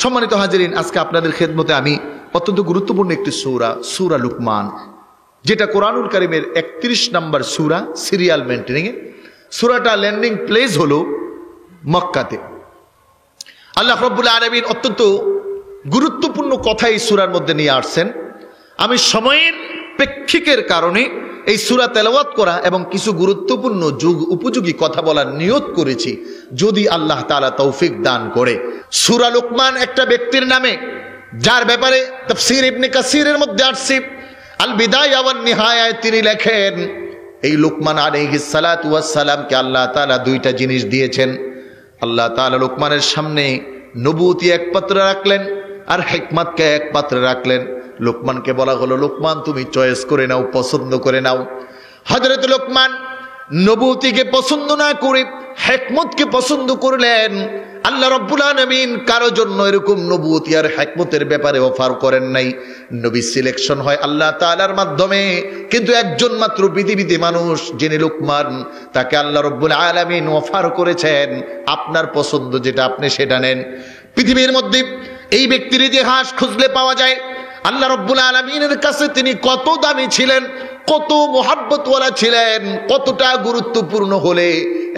সম্মানিত হাজিরিন, আজকে আপনাদের খেদমতে আমি অত্যন্ত গুরুত্বপূর্ণ একটি সূরা, সূরা লুকমান, যেটা কোরআনুল কারীমের 31 নম্বর সূরা সিরিয়াল মেইনটেনিং এ। সূরাটা ল্যান্ডিং প্লেস হলো মক্কাতে। আল্লাহ রাব্বুল আলামিন অত্যন্ত গুরুত্বপূর্ণ কথা এই সূরার মধ্যে নিয়ে আসছেন। আমি সময়ের প্রেক্ষিকের কারণে এই সূরা তেলাওয়াত করা এবং কিছু গুরুত্বপূর্ণ যুগ উপযোগী কথা বলার নিয়ত করেছি, যদি আল্লাহ তাআলা তৌফিক দান করে। সূরা লুকমান একটা ব্যক্তির নামে, যার ব্যাপারে তাফসীর ইবনে কাসিরের মধ্যে আসছে, আল বিদায়া ওয়ান নিহায়ায় তিনি লেখেন, এই লুকমান আলাইহিস সালাতু ওয়াস সালামকে আল্লাহ তাআলা দুইটা জিনিস দিয়েছেন। আল্লাহ তাআলা লুকমানের সামনে নবুয়তি এক পাত্রে রাখলেন আর হিকমতকে এক পাত্রে রাখলেন। লুকমানকে বলা হলো, লুকমান তুমি চয়েস করে নাও, পছন্দ করে নাও। হযরত লুকমান নবুয়তিকে পছন্দ না করে হিকমতকে পছন্দ করলেন। আল্লাহ রাব্বুল আলামিন কারো জন্য এরকম নবুয়তি আর হিকমতের ব্যাপারে অফার করেন নাই। নবী সিলেকশন হয় আল্লাহ তাআলার মাধ্যমে, কিন্তু একজন মাত্র পৃথিবীতে মানুষ যিনি লুকমান, তাকে আল্লাহ রাব্বুল আলামিন অফার করেছেন, আপনার পছন্দ যেটা আপনি সেটা নেন। পৃথিবীর মধ্যে এই ব্যক্তির ইতিহাস খুঁজলে পাওয়া যায় আল্লাহ রাব্বুল আলামিনের কাছে তিনি কত দামি ছিলেন, কত মোহাব্বতওয়ালা ছিলেন, কতটা গুরুত্বপূর্ণ হলে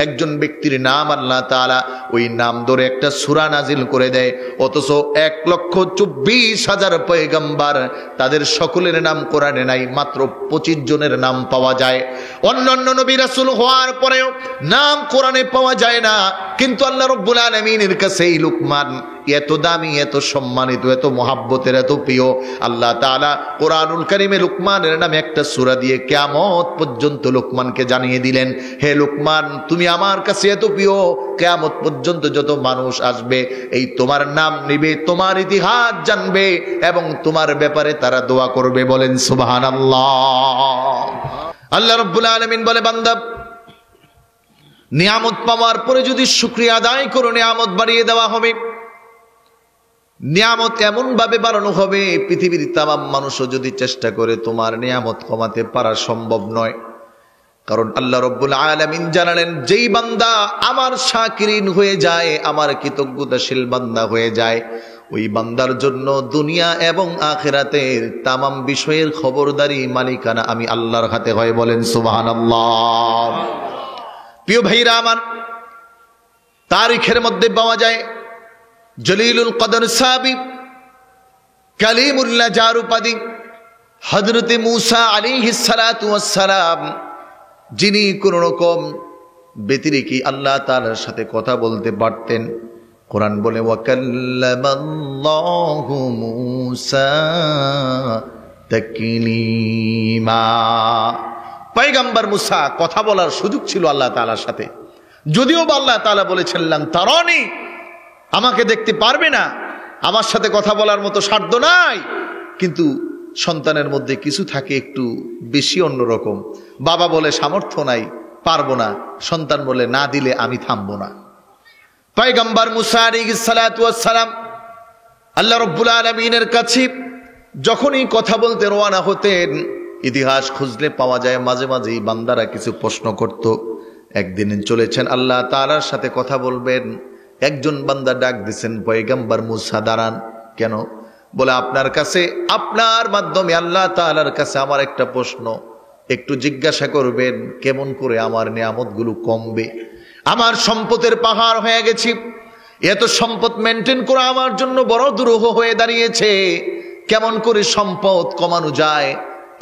একজন ব্যক্তির নাম আল্লাহ তাআলা ওই নাম ধরে একটা সূরা নাজিল করে দেয়, অথচ 1,24,000 পয়গম্বর, তাদের সকলের নাম কোরআনে নাই, মাত্র 25 জনের নাম পাওয়া যায়। অন্যান্য নবী রাসূল হওয়ার পরেও নাম কোরআনে পাওয়া যায় না, কিন্তু আল্লাহ রাব্বুল আলামিনের কাছে এই লুকমান এত দামি, এত সম্মানিত, এত মোহাব্বতের, এত প্রিয়। আল্লাহ তাআলা কোরআনুল কারীমে লুকমানের নামে একটা সূরা দিয়ে কিয়ামত পর্যন্ত লুকমানকে জানিয়ে দিলেন, হে লুকমান তুমি আমার কাছে এত প্রিয়, কিয়ামত পর্যন্ত যত মানুষ আসবে এই তোমার নাম নিবে, তোমার ইতিহাস জানবে এবং তোমার ব্যাপারে তারা দোয়া করবে। বলেন সুবহানাল্লাহ। আল্লাহ রাব্বুল আলামিন বলে, বান্দা নিয়ামত পাওয়ার পরে যদি শুকরিয়া আদায় করো, নিয়ামত বাড়িয়ে দেওয়া হবে। নিয়ামত এমন ভাবে বাড়ানো হবে, পৃথিবীর তামাম মানুষও যদি চেষ্টা করে তোমার নিয়ামত কমাতে পারা সম্ভব নয়। কারণ আল্লাহ রাব্বুল আলামিন জানালেন, যেই বান্দা আমার শাকিরিন হয়ে যায়, আমার কৃতজ্ঞতাশীল বান্দা হয়ে যায়, ওই বান্দার জন্য দুনিয়া এবং আখিরাতের তামাম বিষয়ের খবরদারি, মালিকানা আমি আল্লাহর হাতে হয়। বলেন সুবহানাল্লাহ। প্রিয় ভাইরা আমার, তারিখের মধ্যে পাওয়া যায় জলিলুল কদর সাহাবী, কালিমুল্লাহ জারুপাদি, হযরতে মূসা আলাইহিস সালাতু ওয়াস সালাম, যিনি কোন রকম ব্যতিরেকে আল্লাহ তাআলার সাথে কথা বলতে পারতেন। কোরআন বলে, ওয়া কাল্লামাল্লাহু মূসা তাকলিমা। পয়গম্বর মূসা কথা বলার সুযোগ ছিল আল্লাহ তাআলার সাথে, যদিও বা আল্লাহ তাআলা বলেছেন লান তারানি, আমাকে দেখতে পারবে না, আমার সাথে কথা বলার মতো সাধ্য নাই। কিন্তু সন্তানের মধ্যে কিছু থাকে একটু বেশি অন্যরকম। বাবা বলে সামর্থ্য নাই, পারবো না, সন্তান বলে না দিলে আমি থামবো না। পয়গম্বর মূসা আলাইহিস সালাতু ওয়াস সালাম আল্লাহ রাব্বুল আলামিনের কাছে যখনই কথা বলতে রওনা হতেন, ইতিহাস খুঁজলে পাওয়া যায় মাঝে মাঝেই বান্দারা কিছু প্রশ্ন করত। একদিন চলেছেন আল্লাহ তাআলার সাথে কথা বলবেন, একজন বান্দা ডাক দিছেন, পয়গম্বর মূসা দাঁড়ান। কেন? বলে, আপনার কাছে, আপনার মাধ্যমে আল্লাহ তাআলার কাছে আমার একটা প্রশ্ন, একটু জিজ্ঞাসা করবেন কেমন করে আমার নিয়ামতগুলো কমবে। আমার সম্পদের পাহাড় হয়ে গেছি, এত সম্পদ মেনটেন করা আমার জন্য বড় দুরূহ হয়ে দাঁড়িয়েছে, কেমন করে সম্পদ কমানো যায়,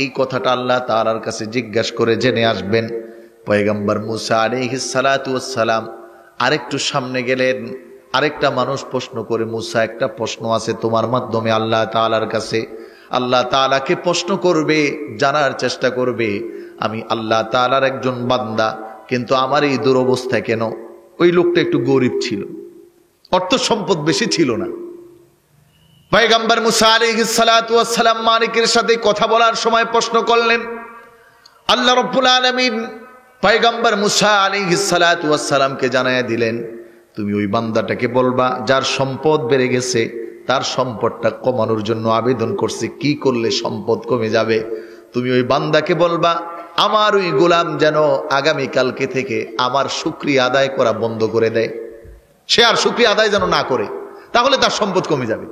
এই কথাটা আল্লাহ তাআলার কাছে জিজ্ঞাসা করে জেনে আসবেন। পয়গম্বর মূসা আলাইহিস সালাতু ওয়াস সালাম আরেকটু সামনে গেলেন। আরেকটা মানুষ প্রশ্ন করে, মূসা একটা প্রশ্ন আছে তোমার মাধ্যমে আল্লাহ তাআলার কাছে, আল্লাহ তাআলাকে প্রশ্ন করবে, জানার চেষ্টা করবে আমি আল্লাহ তাআলার একজন বান্দা, কিন্তু আমার এই দুরবস্থা কেন? ওই লোকটা একটু গরিব ছিল, অর্থ সম্পদ বেশি ছিল না। পয়গম্বর মূসা আলাইহিস সালাতু ওয়াস সালাম মালিকের সাথে কথা বলার সময় প্রশ্ন করলেন। আল্লাহ রাব্বুল আলামিন পয়গম্বর মূসা আলাইহিস সালাতু ওয়াস সালামকে জানায়া দিলেন, তুমি ওই বান্দাটাকে বলবা যার সম্পদ বেড়ে গেছে, তার সম্পদটা কমানোর জন্য আবেদন করছে, কি করলে সম্পদ কমে যাবে। তুমি ওই বান্দাকে বলবা আমার ওই গোলাম যেন আগামী কালকে থেকে আমার শুকরিয়া আদায় করা বন্ধ করে দেয়, সে আর শুকরিয়া আদায় যেন না করে। তাহলে তার সম্পদ কমে যাবে।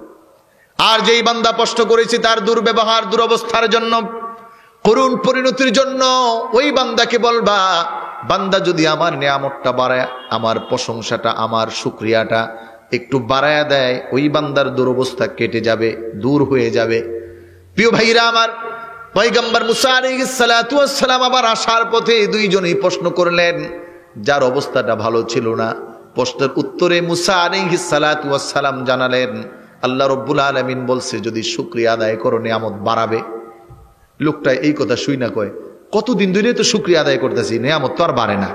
আর যেই বান্দা প্রশ্ন করেছি তার দুর্ব্যবহার দুরবস্থার জন্য, করুণ পরিণতির জন্য, ওই বান্দাকে বলবা, বান্দা যদি আমার নিয়ামতটা বাড়ায়, আমার প্রশংসাটা, আমার শুকরিয়াটা একটু বাড়ায়া দেয়, ওই বান্দার দুরবস্থা কেটে যাবে, দূর হয়ে যাবে। প্রিয় ভাইরা আমার, পয়গম্বর মুসা আলাইহিস সালাতু ওয়াস সালাম আবার আসার পথে দুইজনেই প্রশ্ন করলেন, যার অবস্থাটা ভালো ছিল না। প্রশ্নের উত্তরে মুসা আলাইহিস সালাতু ওয়াস সালাম জানালেন, আল্লাহ রাব্বুল আলামিন বলছে যদি শুকরিয়া আদায় করো নিয়ামত বাড়াবে। লোকটা এই কথা শুই না কয়, কতদিন ধরে তো শুকরিয়া আদায় করতেছি, নিয়ামত তো আর বাড়ে না।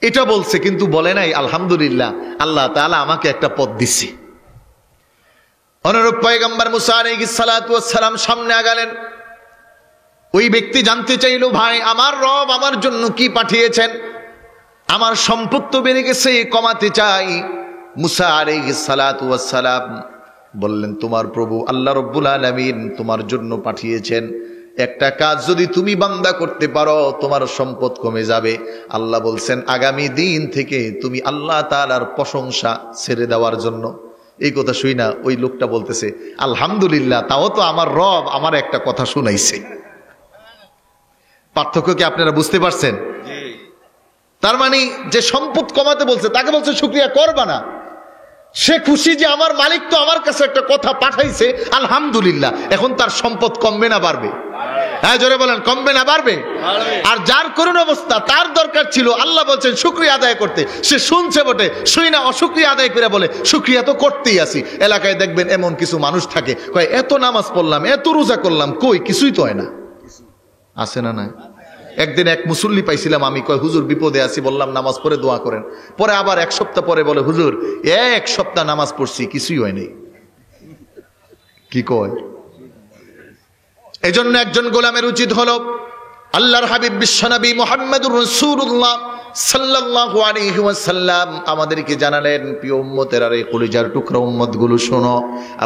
এটা বলছে, কিন্তু বলে নাই আলহামদুলিল্লাহ আল্লাহ তাআলা আমাকে একটা পথ দিচ্ছে। অনুরূপ পয়গম্বর মুসা আলাইহিস সালাতু ওয়াস সালাম সামনে আগালেন। ওই ব্যক্তি জানতে চাইল, ভাই আমার রব আমার জন্য কি পাঠিয়েছেন? আমার সম্পদ তো বেড়ে গেছে, কমাতে চাই। মুসা আলাইহিস সালাতু ওয়াস সালাম বললেন, তোমার প্রভু আল্লাহ রাব্বুল আলামিন তোমার জন্য পাঠিয়েছেন, একটা কাজ যদি তুমি বান্দা করতে পারো তোমার সম্পদ কমে যাবে। আল্লাহ বলছেন আগামী দিন থেকে তুমি আল্লাহ তাআলার প্রশংসা ছেড়ে দেওয়ার জন্য। এই কথা শুই না ওই লোকটা বলতেছে, আলহামদুলিল্লাহ, তাও তো আমার রব আমার একটা কথা শুনাইছে। পার্থক্য কি আপনারা বুঝতে পারছেন? তার মানে যে সম্পদ কমাতে বলছে তাকে বলছে শুকরিয়া করবা না। সে খুশি যে আমার মালিক তো আমার কাছে একটা কথা পাঠাইছে, আলহামদুলিল্লাহ। এখন তার সম্পদ কমবে না বাড়বে? হ্যাঁ, জোরে বলেন, কমবে না বাড়বে? আর যার করুণ অবস্থা, তার দরকার ছিল আল্লাহ বলছেন শুকরিয়া আদায় করতে, সে শুনছে বটে, শুই না অশুকরিয়া আদায় করে বলে শুকরিয়া তো করতেই আসি। এলাকায় দেখবেন এমন কিছু মানুষ থাকে, কয় এত নামাজ পড়লাম, এত রোজা করলাম, কই কিছুই তো হয় না। আছে না? না। একদিন এক মুসল্লি পাইছিলাম আমি, কয় হুজুর বিপদে আছি, বললাম নামাজ পড়ে দোয়া করেন। পরে আবার এক সপ্তাহ পরে বলে, হুজুর এক সপ্তাহ নামাজ পড়ছি, কিছুই হয়নি। কি কয়? এজন্য একজন গোলামের উচিত হলো আল্লাহর হাবিব বিশ্বনবী মুহাম্মদুর রাসূলুল্লাহ সাল্লাল্লাহু আলাইহি ওয়াসাল্লাম আমাদেরকে জানালেন, প্রিয় উম্মতের আর এই কলিজার টুকরা উম্মতগুলো শোনো,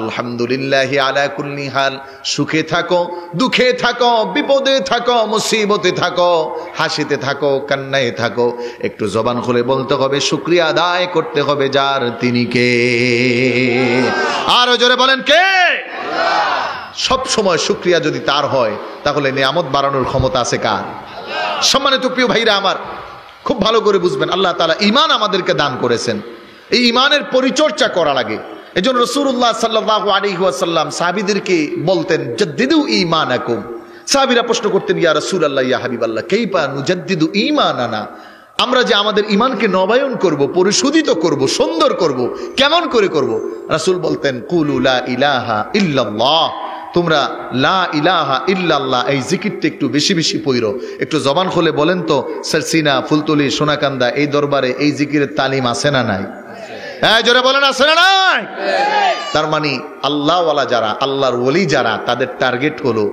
আলহামদুলিল্লাহি আলা কুল্লি হাল, সুখে থাকো, দুঃখে থাকো, বিপদে থাকো, মুসিবতে থাকো, হাসিতে থাকো, কান্নায় থাকো, একটু জবান খুলে বলতে হবে শুকরিয়া আদায় করতে হবে যার, তিনি কে? আরো জোরে বলেন, কে? সব সময় শুকরিয়া যদি তার হয়, তাহলে নিয়ামত বাড়ানোর ক্ষমতা আছে কার? সম্মানিত প্রিয় ভাইরা আমার, খুব ভালো করে বুঝবেন, আল্লাহ তাআলা ঈমান আমাদেরকে দান করেছেন, এই ঈমানের পরিচর্যা করা লাগে। এজন্য রাসূলুল্লাহ সাল্লাল্লাহু আলাইহি ওয়াসাল্লাম সাহাবীদেরকে বলতেন, জাদ্দিদু ঈমানাকুম। সাহাবীরা প্রশ্ন করতেন, ইয়া রাসূলুল্লাহ, ইয়া হাবিবাল্লাহ, কাইফা নুজাদ্দিদু ঈমানানা? আমরা যে আমাদের ঈমানকে নবায়ন করব, পরিশোধিত করব, সুন্দর করব, কেমন করে করব? রাসূল বলতেন, কুলু লা ইলাহা ইল্লাল্লাহ, তোমরা লা ইলাহা ইল্লাল্লাহ এই জিকিরটা একটু বেশি বেশি পড়ো। একটু জবান খুলে বলেন তো, সারসিনা, ফুলতলি, সোনাকান্দা এই দরবারে এই জিকিরের তালিম আছে না নাই? হ্যাঁ, জোরে বলেন, আছে না নাই? তার মানে আল্লাহওয়ালা যারা, আল্লাহর ওলি যারা, তাদের টার্গেট হলো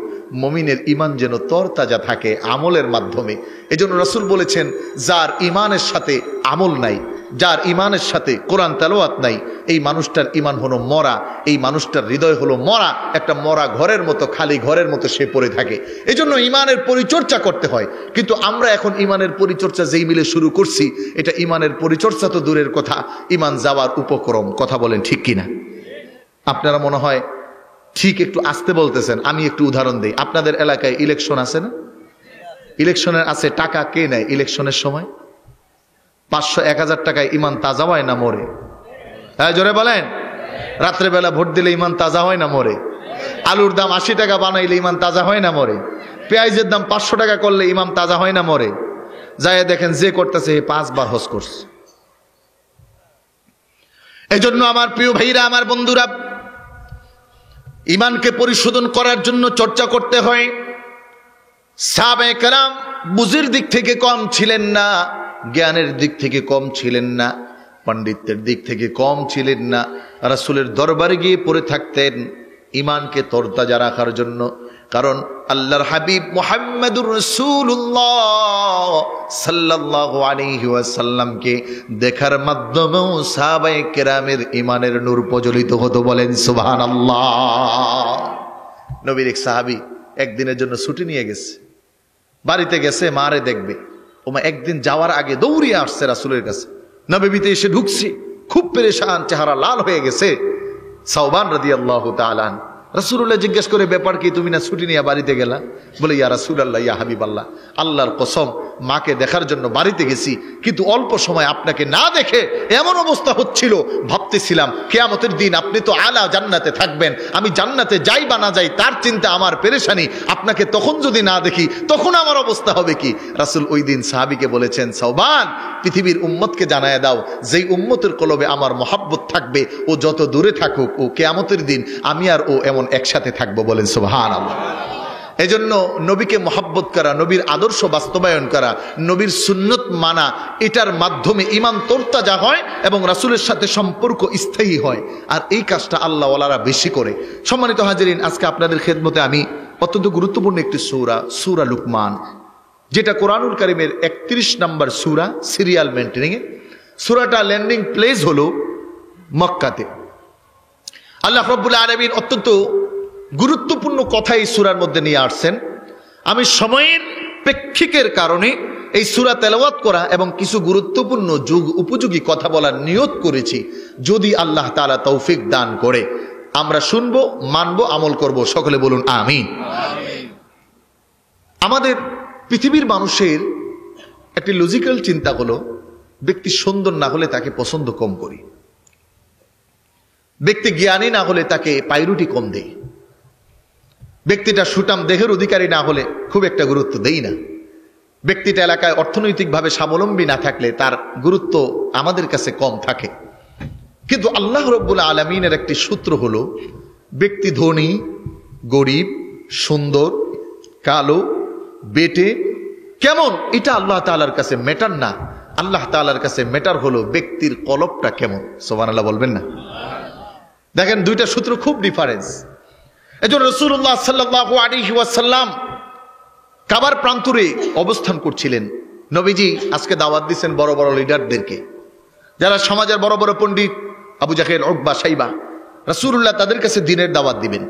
মুমিনের ঈমান যেন তরতাজা থাকে আমলের মাধ্যমে। এজন্য রাসূল বলেছেন, যার ঈমানের সাথে আমল নাই, যার ঈমানের সাথে কোরআন তেলাওয়াত নাই, এই মানুষটার ঈমান হলো মরা, এই মানুষটার হৃদয় হলো মরা, একটা মরা ঘরের মতো, খালি ঘরের মতো সে পড়ে থাকে। এজন্য ঈমানের পরিচর্যা করতে হয়। কিন্তু আমরা এখন ঈমানের পরিচর্যা যেই মিলে শুরু করছি, এটা ঈমানের পরিচর্যা তো দূরের কথা, ঈমান যাওয়ার উপক্রম। কথা বলেন ঠিক কিনা? আপনারা মনে হয় ঠিক একটু আসতে বলতেছেন। আমি একটু উদাহরণ দিই। আপনাদের এলাকায় ইলেকশন আছে না? ইলেকশনের আছে, টাকা কে নেয় ইলেকশনের সময়? 500-1000 টাকায় ঈমান তাজা হয় না মরে? হ্যাঁ, জোরে বলেন। রাত্রেবেলা ভোট দিলে ঈমান তাজা হয় না মরে? আলুর দাম 80 টাকা বানাইলে ঈমান তাজা হয় না মরে? পেঁয়াজের দাম 500 টাকা করলে ঈমান তাজা হয় না মরে? যায় দেখেন যে করতেছে 5 বার হজ করছে। এজন্য আমার প্রিয় ভাইরা, আমার বন্ধুরা, ঈমানকে পরিশোধন করার জন্য চর্চা করতে হয়। সাহাবায়ে কেরাম বুঝের দিক থেকে কম ছিলেন না, জ্ঞানের দিক থেকে কম ছিলেন না, পণ্ডিতের দিক থেকে কম ছিলেন না। রাসূলের দরবারে গিয়ে পড়ে থাকতেন ঈমানকে তরতাজা রাখার জন্য। কারণ আল্লাহর হাবিব মুহাম্মদুর রাসূলুল্লাহ সাল্লাল্লাহু আলাইহি ওয়াসাল্লামকে দেখার মাধ্যমেও সাহাবায়ে কেরামের ঈমানের নূর প্রজ্বলিত হতো। বলেন সুবহানাল্লাহ। নবীর এক সাহাবী একদিনের জন্য ছুটি নিয়ে গেছে, বাড়িতে গেছে মারে দেখবে। ওমা একদিন যাওয়ার আগে দৌড়িয়ে আসছে রাসূলের কাছে, নবীতে এসে ঢুকছি, খুব পেরেশান, চেহারা লাল হয়ে গেছে। সাওবান রাদিয়াল্লাহু তাআলা রাসূলুল্লাহ জিজ্ঞেস করে, ব্যাপার কি, তুমি না ছুটি নিয়ে বাড়িতে গেলা? বলে, ইয়া রাসূলুল্লাহ, ইয়া হাবিবাল্লাহ, আল্লাহর কসম, মাকে দেখার জন্য বাড়িতে গেছি, কিন্তু অল্প সময় আপনাকে না দেখে এমন অবস্থা হচ্ছিল, ভাবতেছিলাম কিয়ামতের দিন আপনি তো আলা জান্নাতে থাকবেন, আমি জান্নাতে যাই বা না যাই তার চিন্তা আমার পেরেশানি, আপনাকে তখন যদি না দেখি তখন আমার অবস্থা হবে কি? রাসূল ওই দিন সাহাবীকে বলেছেন, সাওবান, পৃথিবীর উম্মতকে জানায় দাও, যেই উম্মতের কলবে আমার মহাব্বত থাকবে, ও যত দূরে থাকুক, ও কিয়ামতের দিন আমি আর ও এমন একসাথে থাকবো। বলেন সুবহানাল্লাহ। এজন্য নবীকে মহাব্বত করা, নবীর আদর্শ বাস্তবায়ন করা, নবীর সুন্নত মানা, এটার মাধ্যমে ঈমান তরতাজা হয় এবং রাসূলের সাথে সম্পর্ক স্থায়ী হয়। আর এই কাজটা আল্লাহ ওয়ালারা বেশি করে। সম্মানিত হাজিরিন, আজকে আপনাদের খেদমতে আমি অত্যন্ত গুরুত্বপূর্ণ একটি সূরা, সূরা লুকমান, যেটা কোরআনুল কারীমের 31 নম্বর সূরা, সিরিয়াল মেইনটেনিং এ। সূরাটা ল্যান্ডিং প্লেস হলো মক্কাতে। আল্লাহ রাব্বুল আলামিন অত্যন্ত গুরুত্বপূর্ণ কথা এই সূরার মধ্যে নিয়ে আসছেন। আমি সময়ের প্রেক্ষিকের কারণে এই সূরা তেলাওয়াত করা এবং কিছু গুরুত্বপূর্ণ যুগ উপযোগী কথা বলার নিয়ত করেছি। যদি আল্লাহ তাআলা তৌফিক দান করে আমরা শুনবো, মানবো, আমল করব। সকলে বলুন আমিন। আমাদের পৃথিবীর মানুষের একটি লজিক্যাল চিন্তা হলো, ব্যক্তি সুন্দর না হলে তাকে পছন্দ কম করি, ব্যক্তি জ্ঞানী না হলে তাকে প্রায়োরিটি কম দেই, ব্যক্তিটা সুঠাম দেহের অধিকারী না হলে খুব একটা গুরুত্ব দেই না, ব্যক্তিটা এলাকায় অর্থনৈতিকভাবে স্বাবলম্বী না থাকলে তার গুরুত্ব আমাদের কাছে কম থাকে। কিন্তু আল্লাহ রাব্বুল আলামিনের একটি সূত্র হলো, ব্যক্তি ধনী, গরিব, সুন্দর, কালো, বেটে, কেমন, এটা আল্লাহ তাআলার কাছে ম্যাটার না। আল্লাহ তাআলার কাছে ম্যাটার হলো ব্যক্তির কলবটা কেমন। সুবহানাল্লাহ বলবেন না? দেখেন, দুইটা সূত্র খুব ডিফারেন্স। এজন্য রাসূলুল্লাহ সাল্লাল্লাহু আলাইহি ওয়াসাল্লাম কাবার প্রান্তরে অবস্থান করছিলেন। নবীজি আজকে দাওয়াত দিচ্ছেন বড় বড় লিডারদেরকে, যারা সমাজের বড় বড় পণ্ডিত, আবু জাহেল, উকবা, শাইবা। রাসূলুল্লাহ তাদের কাছে দ্বীনের দাওয়াত দিবেন।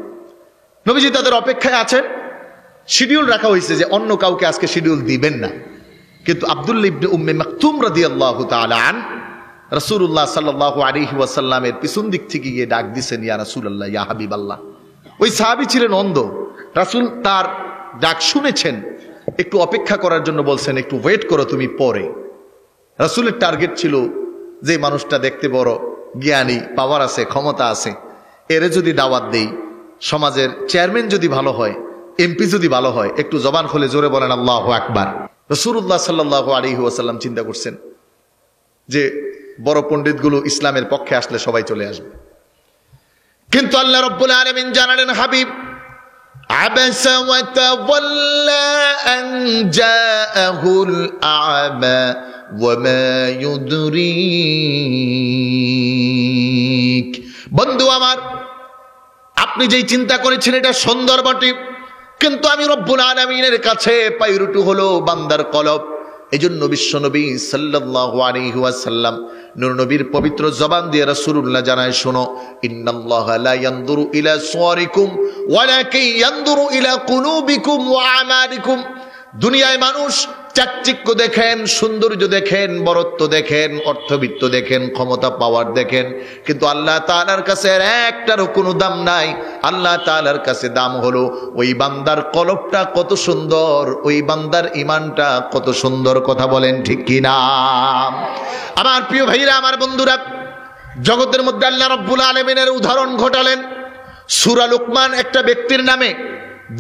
নবীজি তাদের অপেক্ষায় আছেন। শিডিউল রাখা হয়েছে যে অন্য কাউকে আজকে শিডিউল দিবেন না, কিন্তু আব্দুল্লাহ ইবনে উম্মে মাকতুম রাদিয়াল্লাহু তাআলা আন রাসূলুল্লাহ সাল্লাল্লাহু আলাইহি ওয়াসাল্লামের পিছন দিক থেকে গিয়ে ডাক দিছেন, ইয়া রাসূলুল্লাহ, ইয়া হাবিবাল্লাহ। ওই সাহাবী ছিলেন অন্ধ। রাসূল তার ডাক শুনেছেন, একটু অপেক্ষা করার জন্য বলছেন, একটু ওয়েট করো তুমি পরে। রাসূলের টার্গেট ছিল যে মানুষটা দেখতে বড়, জ্ঞানী, পাওয়ার আছে, ক্ষমতা আছে, এরে যদি দাওয়াত দেই, সমাজের চেয়ারম্যান যদি ভালো হয়, এমপি যদি ভালো হয়, একটু জবান খুলে জোরে বলেন আল্লাহু আকবার। রাসূলুল্লাহ সাল্লাল্লাহু আলাইহি ওয়াসাল্লাম চিন্তা করছেন যে বড় পণ্ডিতগুলো ইসলামের পক্ষে আসলে সবাই চলে আসবে। কিন্তু আল্লাহ রাব্বুল আলামিন জানালেন, হাবিব, আবাসা ওয়া তাওয়াল্লা আন জাআহুল আ'মা ওয়া মা ইউদরিক। বন্ধু আমার, আপনি যেই চিন্তা করেছেন এটা সুন্দর বটে, কিন্তু আমি রব্বুল আলামিনের কাছে প্রায়োরিটি হলো বান্দার কলব। এজন্য বিশ্বনবী সাল্লাল্লাহু আলাইহি ওয়াসাল্লাম নূর নবীর পবিত্র জবান দিয়ে রাসূলুল্লাহ জানায়, শোনো, ইন্নাল্লাহা লা ইয়ানজুরু ইলা সুওয়ারিকুম ওয়ালাকিন ইয়ানজুরু ইলা কুলুবিকুম ওয়া আমালিকুম। দুনিয়ায় মানুষ চাকচিক্য দেখেন, সৌন্দর্য দেখেন, বরত্ব দেখেন, অর্থবিত্ত দেখেন, ক্ষমতা পাওয়ার দেখেন, কিন্তু আল্লাহ তাআলার কাছে একটারও কোনো দাম নাই। আল্লাহ তাআলার কাছে দাম হলো ওই বান্দার কলবটা কত সুন্দর, ওই বান্দার ঈমানটা কত সুন্দর। কথা বলেন ঠিক কি না? আমার প্রিয় ভাইরা, আমার বন্ধুরা, জগতের মধ্যে আল্লাহ রাব্বুল আলামিনের উদাহরণ ঘটালেন সূরা লুকমান একটা ব্যক্তির নামে,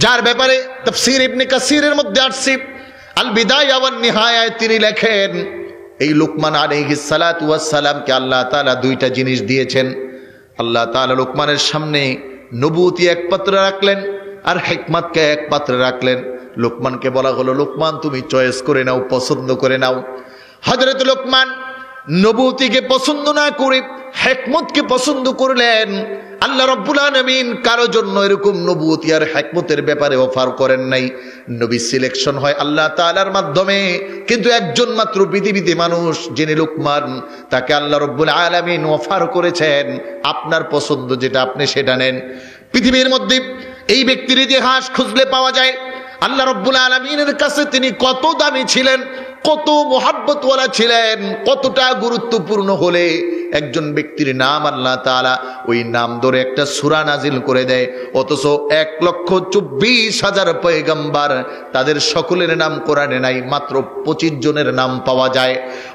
যার ব্যাপারে তাফসীর ইবনে কাসিরের মধ্যে আসছে, আল বিদায়া ওয়ান নিহায়ায় তিনি লেখেন, এই লুকমান আলাইহিস সালাতু ওয়াস সালামকে আল্লাহ তাআলা দুইটা জিনিস দিয়েছেন। আল্লাহ তাআলা লুকমানের সামনে নবুয়তি এক পাত্রে রাখলেন আর হিকমতকে এক পাত্রে রাখলেন। লুকমানকে বলা হলো, লুকমান তুমি চয়েস করে নাও, পছন্দ করে নাও। হযরত লুকমান নবুয়তিকে পছন্দ না করে হিকমতকে পছন্দ করলেন। আল্লাহ রাব্বুল আলামিন কারো জন্য এরকম নবুয়তি আর হিকমতের ব্যাপারে অফার করেন নাই। নবী সিলেকশন হয় আল্লাহ তাআলার মাধ্যমে, কিন্তু একজন মাত্র পৃথিবীতে মানুষ যিনি লুকমান, তাকে আল্লাহ রাব্বুল আলামিন অফার করেছেন, আপনার পছন্দ যেটা আপনি সেটা নেন। পৃথিবীর মধ্যে এই ব্যক্তির ইতিহাস খুঁজলে পাওয়া যায় আল্লাহ রাব্বুল আলামিনের কাছে তিনি কত দামি ছিলেন, কত মুহাব্বতওয়ালা ছিলেন, কতটা গুরুত্বপূর্ণ হলে একজন ব্যক্তির নাম আল্লাহ তাআলা ওই নাম ধরে একটা সূরা নাজিল করে দেয়, অথচ 1,24,000 পয়গম্বর তাদের সকলের নাম কোরআনে নাই, মাত্র 25 জনের নাম পাওয়া যায়।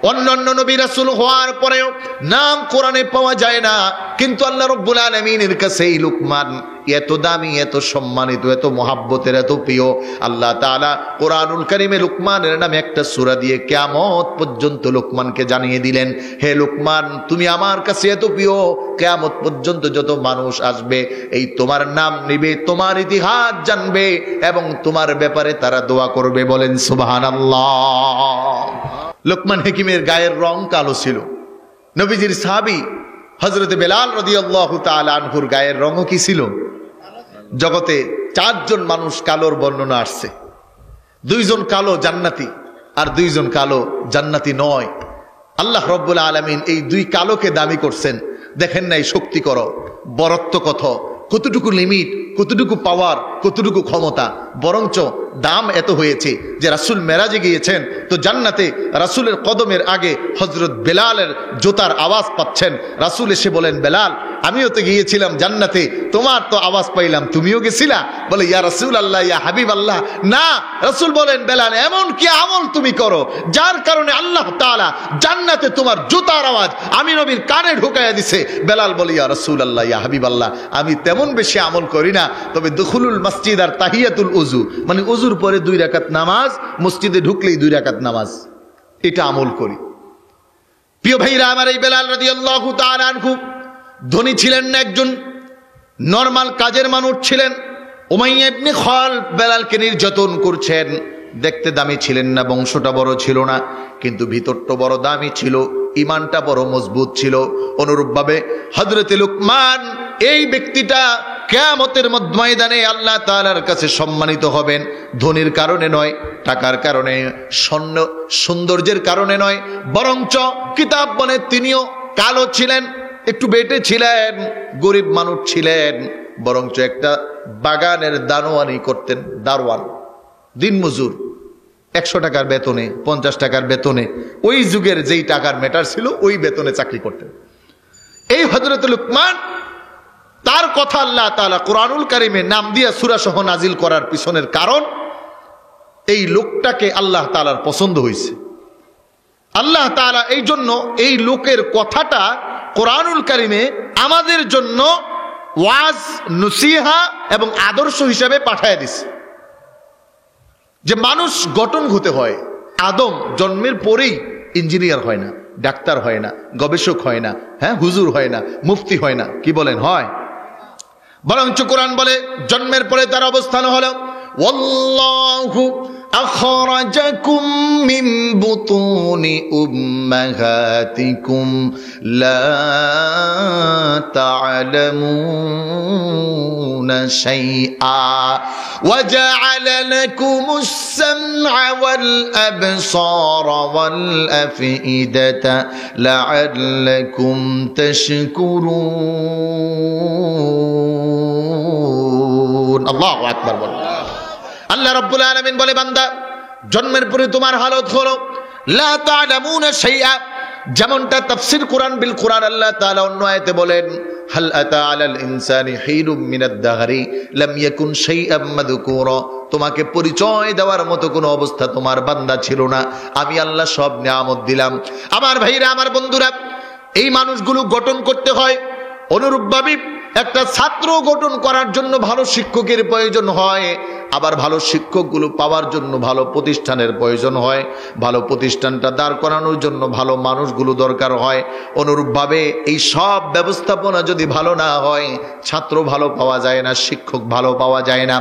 অন্যান্য নবী রাসূল হওয়ার পরেও নাম কোরআনে পাওয়া যায় না, কিন্তু আল্লাহ রাব্বুল আলামিনের কাছে এই লুকমান এত দামি, এত সম্মানিত, এত মহাব্বতের, এত প্রিয়। আল্লাহ তাআলা কোরআনুল কারীমে লুকমানের নামে একটা সূরা দিয়ে কিয়ামত পর্যন্ত লুকমানকে জানিয়ে দিলেন, হে লুকমান তুমি আমার কাছে এত প্রিয়, কিয়ামত পর্যন্ত যত মানুষ আসবে এই তোমার নাম নিবে, তোমার ইতিহাস জানবে এবং তোমার ব্যাপারে তারা দোয়া করবে। বলেন সুবহানাল্লাহ। লুকমান হাকিমের গায়ের রং কালো ছিল। নবীজির সাহাবী হযরত বেলাল রাদিয়াল্লাহু তাআলা আনহুর গায়ের রঙও কি ছিল? জগতে 4 জন মানুষ কালোর বর্ণনা আসছে, 2 জন কালো জান্নাতি আর 2 জন কালো জান্নাতি নয়। আল্লাহ রব্বুল আলামিন এই 2 কালোকে দামি করছেন। দেখেন নাই শক্তি করো, বরত্ব কতটুকু লিমিট, কতটুকু পাওয়ার, কতটুকু ক্ষমতা, বরঞ্চ দাম এত হয়েছে যে রাসূল মেরাজে গিয়েছেন তো জান্নাতে রাসূলের কদমের আগে হযরত বেলালের জুতার আওয়াজ পাচ্ছেন। রাসূল এসে বলেন, বেলাল আমিও তো গিয়েছিলাম জান্নাতে, তোমার তো আওয়াজ পাইলাম, তুমিও গেছিলা? বলে, ইয়া রাসূলুল্লাহ, ইয়া হাবিবাল্লাহ। না, রাসূল বলেন, বেলাল এমন কি আমল তুমি করো যার কারণে আল্লাহ তাআলা জান্নাতে তোমার জুতার আওয়াজ আমি নবীর কানে ঢুকাইয়া দিছে? বেলাল বলে, ইয়া রাসূলুল্লাহ, ইয়া হাবিবাল্লাহ, আমি তেমন বেশি আমল করি না, তবে দুখুলুল মসজিদ আর তাহিয়াতুল উযু, মানে উযুর পরে 2 রাকাত নামাজ, মসজিদে ঢুকলেই 2 রাকাত নামাজ, এটা আমল করি। প্রিয় ভাইরা আমার, এই বেলাল রাদিয়াল্লাহু তাআলা আনহু ধনী ছিলেন না, একজন নরমাল কাজের মানুষ ছিলেন। উমাইয়া ইবনে খালদ বেলালকে নির্যাতন করছেন। দেখতে দামি ছিলেন না, বংশটা বড় ছিল না, কিন্তু ভিতরটা বড় দামি ছিল, ইমানটা বড় মজবুত ছিল। অনুরূপভাবে হযরতে লুকমান এই ব্যক্তিটা কিয়ামতের ময়দানে আল্লাহ তাআলার কাছে সম্মানিত হবেন, ধনীর কারণে নয়, টাকার কারণে, সৌন্দর্যের কারণে নয়, বরঞ্চ কিতাব বলে তিনিও কালো ছিলেন, একটু বেটে ছিলেন, গরিব মানুষ ছিলেন, বরঞ্চ একটা বাগানের দারোয়ানি করতেন। দারোয়ান, দিনমজুর, 100 টাকার বেতনে, 50 টাকার বেতনে, ওই যুগের যেই টাকার ম্যাটার ছিল ওই বেতনে চাকরি করতেন। এই হযরত লুকমান, তার কথা আল্লাহ তাআলা কোরআনুল কারীমে নাম দিয়া সূরা সহ নাজিল করার পিছনের কারণ, এই লোকটাকে আল্লাহ তাআলার পছন্দ হয়েছে। আল্লাহ তাআলা এই জন্য এই লোকের কথাটা কোরআনুল কারীমে আমাদের জন্য ওয়াজ, নসিহা এবং আদর্শ হিসেবে পাঠায় দিছে যে মানুষ গঠন হতে হয়। আদম জন্মের পরেই ইঞ্জিনিয়ার হয় না, ডাক্তার হয় না, গবেষক হয় না, হ্যাঁ হুজুর হয় না, মুফতি হয় না, কি বলেন হয়? বরঞ্চ কোরআন বলে জন্মের পরে তার অবস্থান হলো ওয়াল্লাহু আখরাজাকুম মিন বুতুনি উম্মাহাতিকুম লা তা'লামুনা শাইআ ওয়া জা'আলা লাকুমুস সাম'a ওয়াল আবসারা ওয়াল আফইদাতা লা'আল্লাকুম তাশকুরুন। আল্লাহু আকবার বলেন। আল্লাহ রাব্বুল আলামিন বলে, বান্দা জন্মের পরে তোমার হালত হলো লা তা'লামুনা শাইআ। যেমনটা তাফসীর কোরআন বিল কোরআন আল্লাহ তাআলা অন্য আয়াতে বলেন, হাল আতা আলাল ইনসানি হিনুম মিনাদ দাহরি লাম ইয়াকুন শাইআম মাযকুরা। তোমাকে পরিচয় দেওয়ার মতো কোনো অবস্থা তোমার বান্দা ছিল না, আমি আল্লাহ সব নিয়ামত দিলাম। আমার ভাইরা, আমার বন্ধুরা, এই মানুষগুলো গঠন করতে হয়। অনুরূপভাবে একটা ছাত্র গঠন করার জন্য ভালো শিক্ষকের প্রয়োজন হয়, আবার ভালো শিক্ষকগুলো পাওয়ার জন্য ভালো প্রতিষ্ঠানের প্রয়োজন হয়, ভালো প্রতিষ্ঠানটা দাঁড় করানোর জন্য ভালো মানুষগুলো দরকার হয়। অনুরূপভাবে এই সব ব্যবস্থাপনা যদি ভালো না হয়, ছাত্র ভালো পাওয়া যায় না, শিক্ষক ভালো পাওয়া যায় না।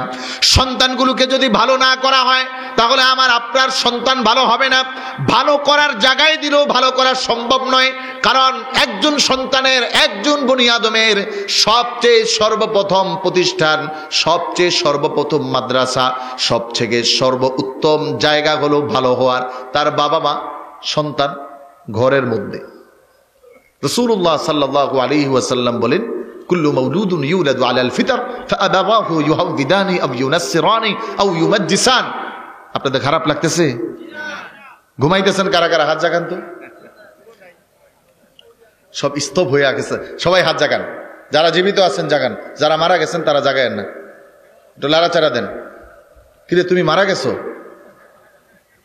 সন্তানগুলোকে যদি ভালো না করা হয়, তাহলে আমার আপনার সন্তান ভালো হবে না। ভালো করার জায়গায় দিলেও ভালো করা সম্ভব নয়, কারণ একজন সন্তানের, একজন বনি আদমের সবচেয়ে সর্বপ্রথম প্রতিষ্ঠান, সবচেয়ে সর্বপ্রথম মাদ্রাসা, সবচেয়ে সর্বোত্তম জায়গা হলো ভালো হওয়ার তার বাবা মা, সন্তান ঘরের মধ্যে। রাসূলুল্লাহ সাল্লাল্লাহু আলাইহি ওয়াসাল্লাম বলেন, কুল্লু মাউলুদুন ইউলাদু আলাল ফিতর ফাআবাওয়াহু ইউহাউদিদানি আও ইউনাসসিরানি আও ইউমাজ্জিসান। আপনাদের খারাপ লাগতেছে? ঘুমাইতেছেন কারা কারা? হাত জাগান তো। সব স্তব হয়ে গেছে। সবাই হাত জাগান, যারা জীবিত আছেন জাগান, যারা মারা গেছেন তারা জাগায়েন না, একটু লাড়াচাড়া দেন। কিরে তুমি মারা গেছো,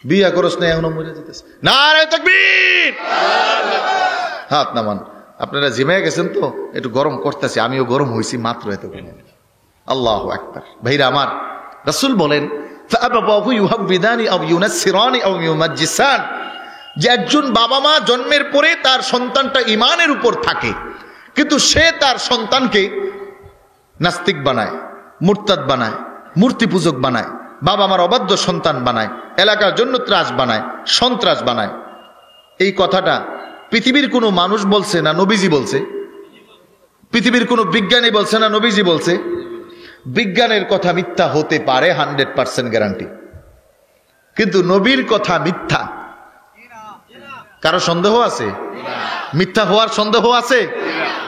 বিয়া করস না, এখনো মরে যেতেছে, নারে তাকবীর, হাত নামান। আপনারা জিমায় গেছেন তো একটু গরম করতেছে, আমিও গরম হয়েছি মাত্র এত। আল্লাহু আকবার। ভাইরা আমার, রাসূল বলেন ফাআবাহু ইউহাবিদানি আও ইউনাসসিরানি আও ইউমাজ্জিসান, যে একজন বাবা মা জন্মের পরে তার সন্তানটা ঈমানের উপর থাকে, কিন্তু সে তার সন্তানকে নাস্তিক বানায়, মুরতাদ বানায়, মূর্তি পূজক বানায়, বাবা মার অবাধ্য সন্তান বানায়, এলাকার জন্য ত্রাস বানায়, সন্ত্রাস বানায়। এই কথাটা পৃথিবীর কোনো মানুষ বলছে না নবীজি বলছে? পৃথিবীর কোনো বিজ্ঞানী বলছে না নবীজি বলছে? বিজ্ঞানের কথা মিথ্যা হতে পারে, 100% গ্যারান্টি, কিন্তু নবীর কথা মিথ্যা কারো সন্দেহ আছে? মিথ্যা হওয়ার সন্দেহ আছে?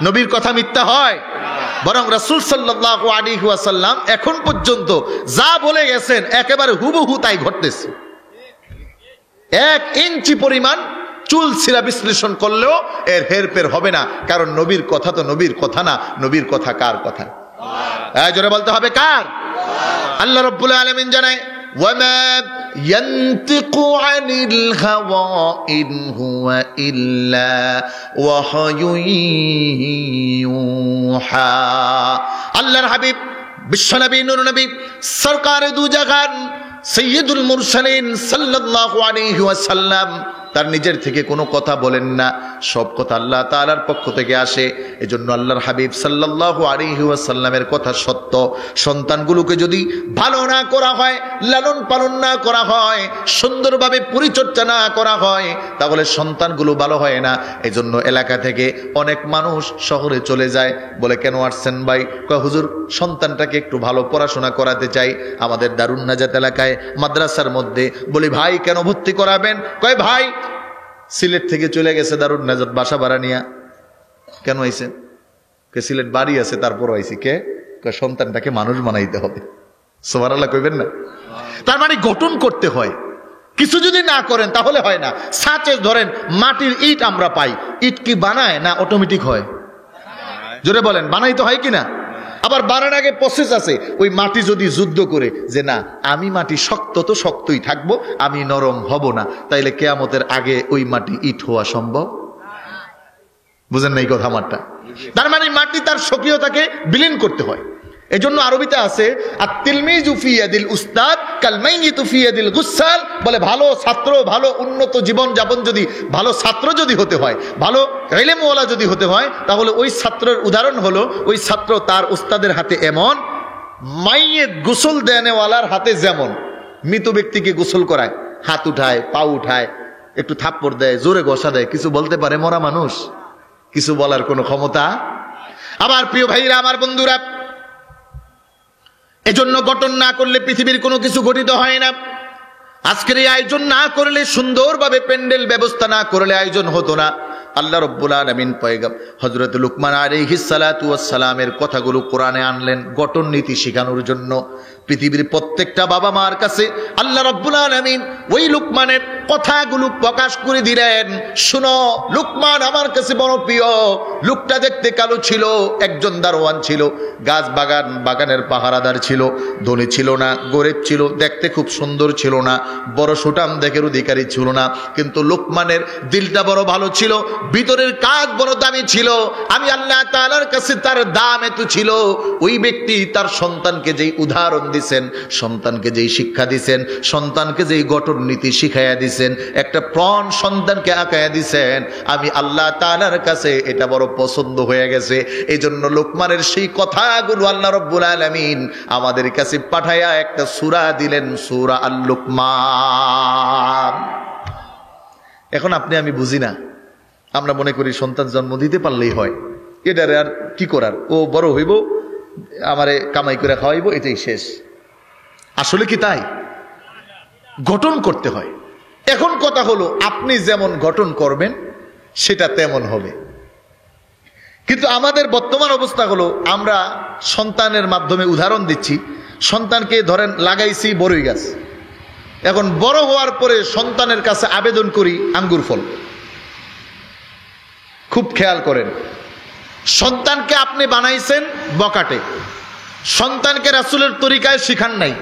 নবীর কথা মিথ্যা হয়? বরং রাসূল সাল্লাল্লাহু আলাইহি ওয়াসাল্লাম এখন পর্যন্ত যা বলে গেছেন একেবারে হুবহু তাই ঘটতেছে। 1 ইঞ্চি পরিমাণ চুল ছিঁড়া বিশ্লেষণ করলেও এর হেরফের হবে না, কারণ নবীর কথা তো নবীর কথা না। নবীর কথা কার কথা? জোরে বলতে হবে কার? আল্লাহ রাব্বুল আলামিন জানায় ওয়ামা ইয়ানতিকু আনিল হাওয়া ইন হুয়া ইল্লা ওয়াহয়ুন ইউহা। আল্লাহর হাবিব বিশ্বনবী নূর নবী সরকারে দু জাহান সাইয়্যিদুল মুরসালিন সাল্লাল্লাহু আলাইহি ওয়াসাল্লাম তার নিজের থেকে কোনো কথা বলেন না, সব কথা আল্লাহ তাআলার পক্ষ থেকে আসে। এজন্য আল্লাহর হাবিব সাল্লাল্লাহু আলাইহি ওয়াসাল্লামের কথা সত্য। সন্তানগুলোকে যদি ভালো না করা হয়, লালন পালন না করা হয়, সুন্দরভাবে পরিচর্যা না করা হয়, তাহলে সন্তানগুলো ভালো হয় না। এজন্য এলাকা থেকে অনেক মানুষ শহরে চলে যায়। বলে কেন আসছেন ভাই? কয় হুজুর সন্তানটাকে একটু ভালো পড়াশোনা করাতে চাই আমাদের দারুন নাজাত এলাকায় মাদ্রাসার মধ্যে। বলি ভাই কেন ভর্তি করাবেন? কয় ভাই সিলেট থেকে চলে গেছে দারুন নাজাত বাসা ভাড়া নিয়া। কেন আইছে? কে সিলেট বাড়ি আছে তারপর আইছি। কে? সন্তানটাকে মানুষ বানাইতে হবে। সুবহানাল্লাহ কইবেন না? তার মানে গঠন করতে হয়। কিছু যদি না করেন তাহলে হয় না। সাচে ধরেন মাটির ইট আমরা পাই, ইট কি বানায় না অটোমেটিক হয়? জোরে বলেন, বানাইতে হয় কিনা? আবার বানানোর আগে প্রসেস আছে। ওই মাটি যদি যুদ্ধ করে যে না আমি মাটি শক্ত তো শক্তই থাকবো, আমি নরম হব না, তাইলে কিয়ামতের আগে ওই মাটি ইট হওয়া সম্ভব? বুঝেন না এই কথা আমারটা? তার মানে মাটি তার সক্রিয়তাকে বিলীন করতে হয়। এজন্য আরবিতে আছে আত-তিলমিযু ফি ইয়াদিল উস্তাদ কাল মাইয়িতু ফি ইয়াদিল গুসাল। বলে ভালো ছাত্র, ভালো উন্নত জীবন যাপন যদি, ভালো ছাত্র যদি হতে হয়, ভালো ইলমওয়ালা যদি হতে হয়, তাহলে ওই ছাত্রের উদাহরণ হলো ওই ছাত্র তার উস্তাদের হাতে এমন, মাইয়িত গোসল দেনেওয়ালার হাতে যেমন। মৃত ব্যক্তিকে গোসল করায়, হাত উঠায়, পা উঠায়, একটু থাপ্পড় দেয়, জোরে ঘষা দেয়, কিছু বলতে পারে মরা মানুষ? কিছু বলার কোনো ক্ষমতা? আবার প্রিয় ভাইরা, আমার বন্ধুরা, এজন্য গঠন না করলে পৃথিবীর কোনো কিছু গঠিত হয় না। আজকের এই আয়োজন না করলে, সুন্দরভাবে প্যান্ডেল ব্যবস্থা না করলে আয়োজন হতো না। আল্লাহ রাব্বুল আলামিন পয়গম্বর হযরত লুকমান আলাইহিস সালাতু ওয়াস সালামের কথাগুলো কোরআনে আনলেন গঠন নীতি শেখানোর জন্য। পৃথিবীর প্রত্যেকটা বাবা মার কাছে আল্লাহ রাব্বুল আলামিন ওই লুকমানের কথাগুলো প্রকাশ করে দিলেন। শুনো, লুকমান আমার কাছে বড় প্রিয়। লোকটা দেখতে কালো ছিল, একজন দারোয়ান ছিল, গাছ বাগানের পাহারাদার ছিল, ধনী ছিল না, গরিব ছিল, দেখতে খুব সুন্দর ছিল না, বড় সুঠাম দেহের অধিকারী ছিল না, কিন্তু লুকমানের দিলটা বড় ভালো ছিল, ভিতরের কাজ বড় দামি ছিল। আমি আল্লাহ তাআলার কাছে তার দাম এত ছিল। ওই ব্যক্তি তার সন্তানকে যেই উদাহরণ দিছেন, সন্তানকে যেই শিক্ষা দিছেন, সন্তানকে যেই গঠন নীতি শিখাইয়া দিছেন, একটা প্রাণ সন্তানকে আঁকাইয়া দিছেন, আমি আল্লাহ তাআলার কাছে এটা বড় পছন্দ হয়ে গেছে। এই জন্য লোকমানের সেই কথাগুলো আল্লাহ রাব্বুল আলামিন আমাদের কাছে পাঠাইয়া একটা সূরা দিলেন, সূরা আল-লুকমান। এখন আপনি আমি বুঝি না, আমরা মনে করি সন্তান জন্ম দিতে পারলেই হয়, এটারে আর কি করার, ও বড় হইব, আমারে কামাই করে খাওয়াইব, এটাই শেষ। আসলে কি তাই? গঠন করতে হয়। এখন কথা হলো আপনি যেমন গঠন করবেন সেটা তেমন হবে। কিন্তু আমাদের বর্তমান অবস্থা হলো আমরা সন্তানের মাধ্যমে উদাহরণ দিচ্ছি। সন্তানকে ধরেন লাগাইছি বড়ই গাছ, এখন বড় হওয়ার পরে সন্তানের কাছে আবেদন করি আঙ্গুর ফল। খুব খেয়াল করেন, সন্তানকে আপনি বানাইছেন বকাটে, সন্তানকে রাসূলের তরিকায় শিখান নাই,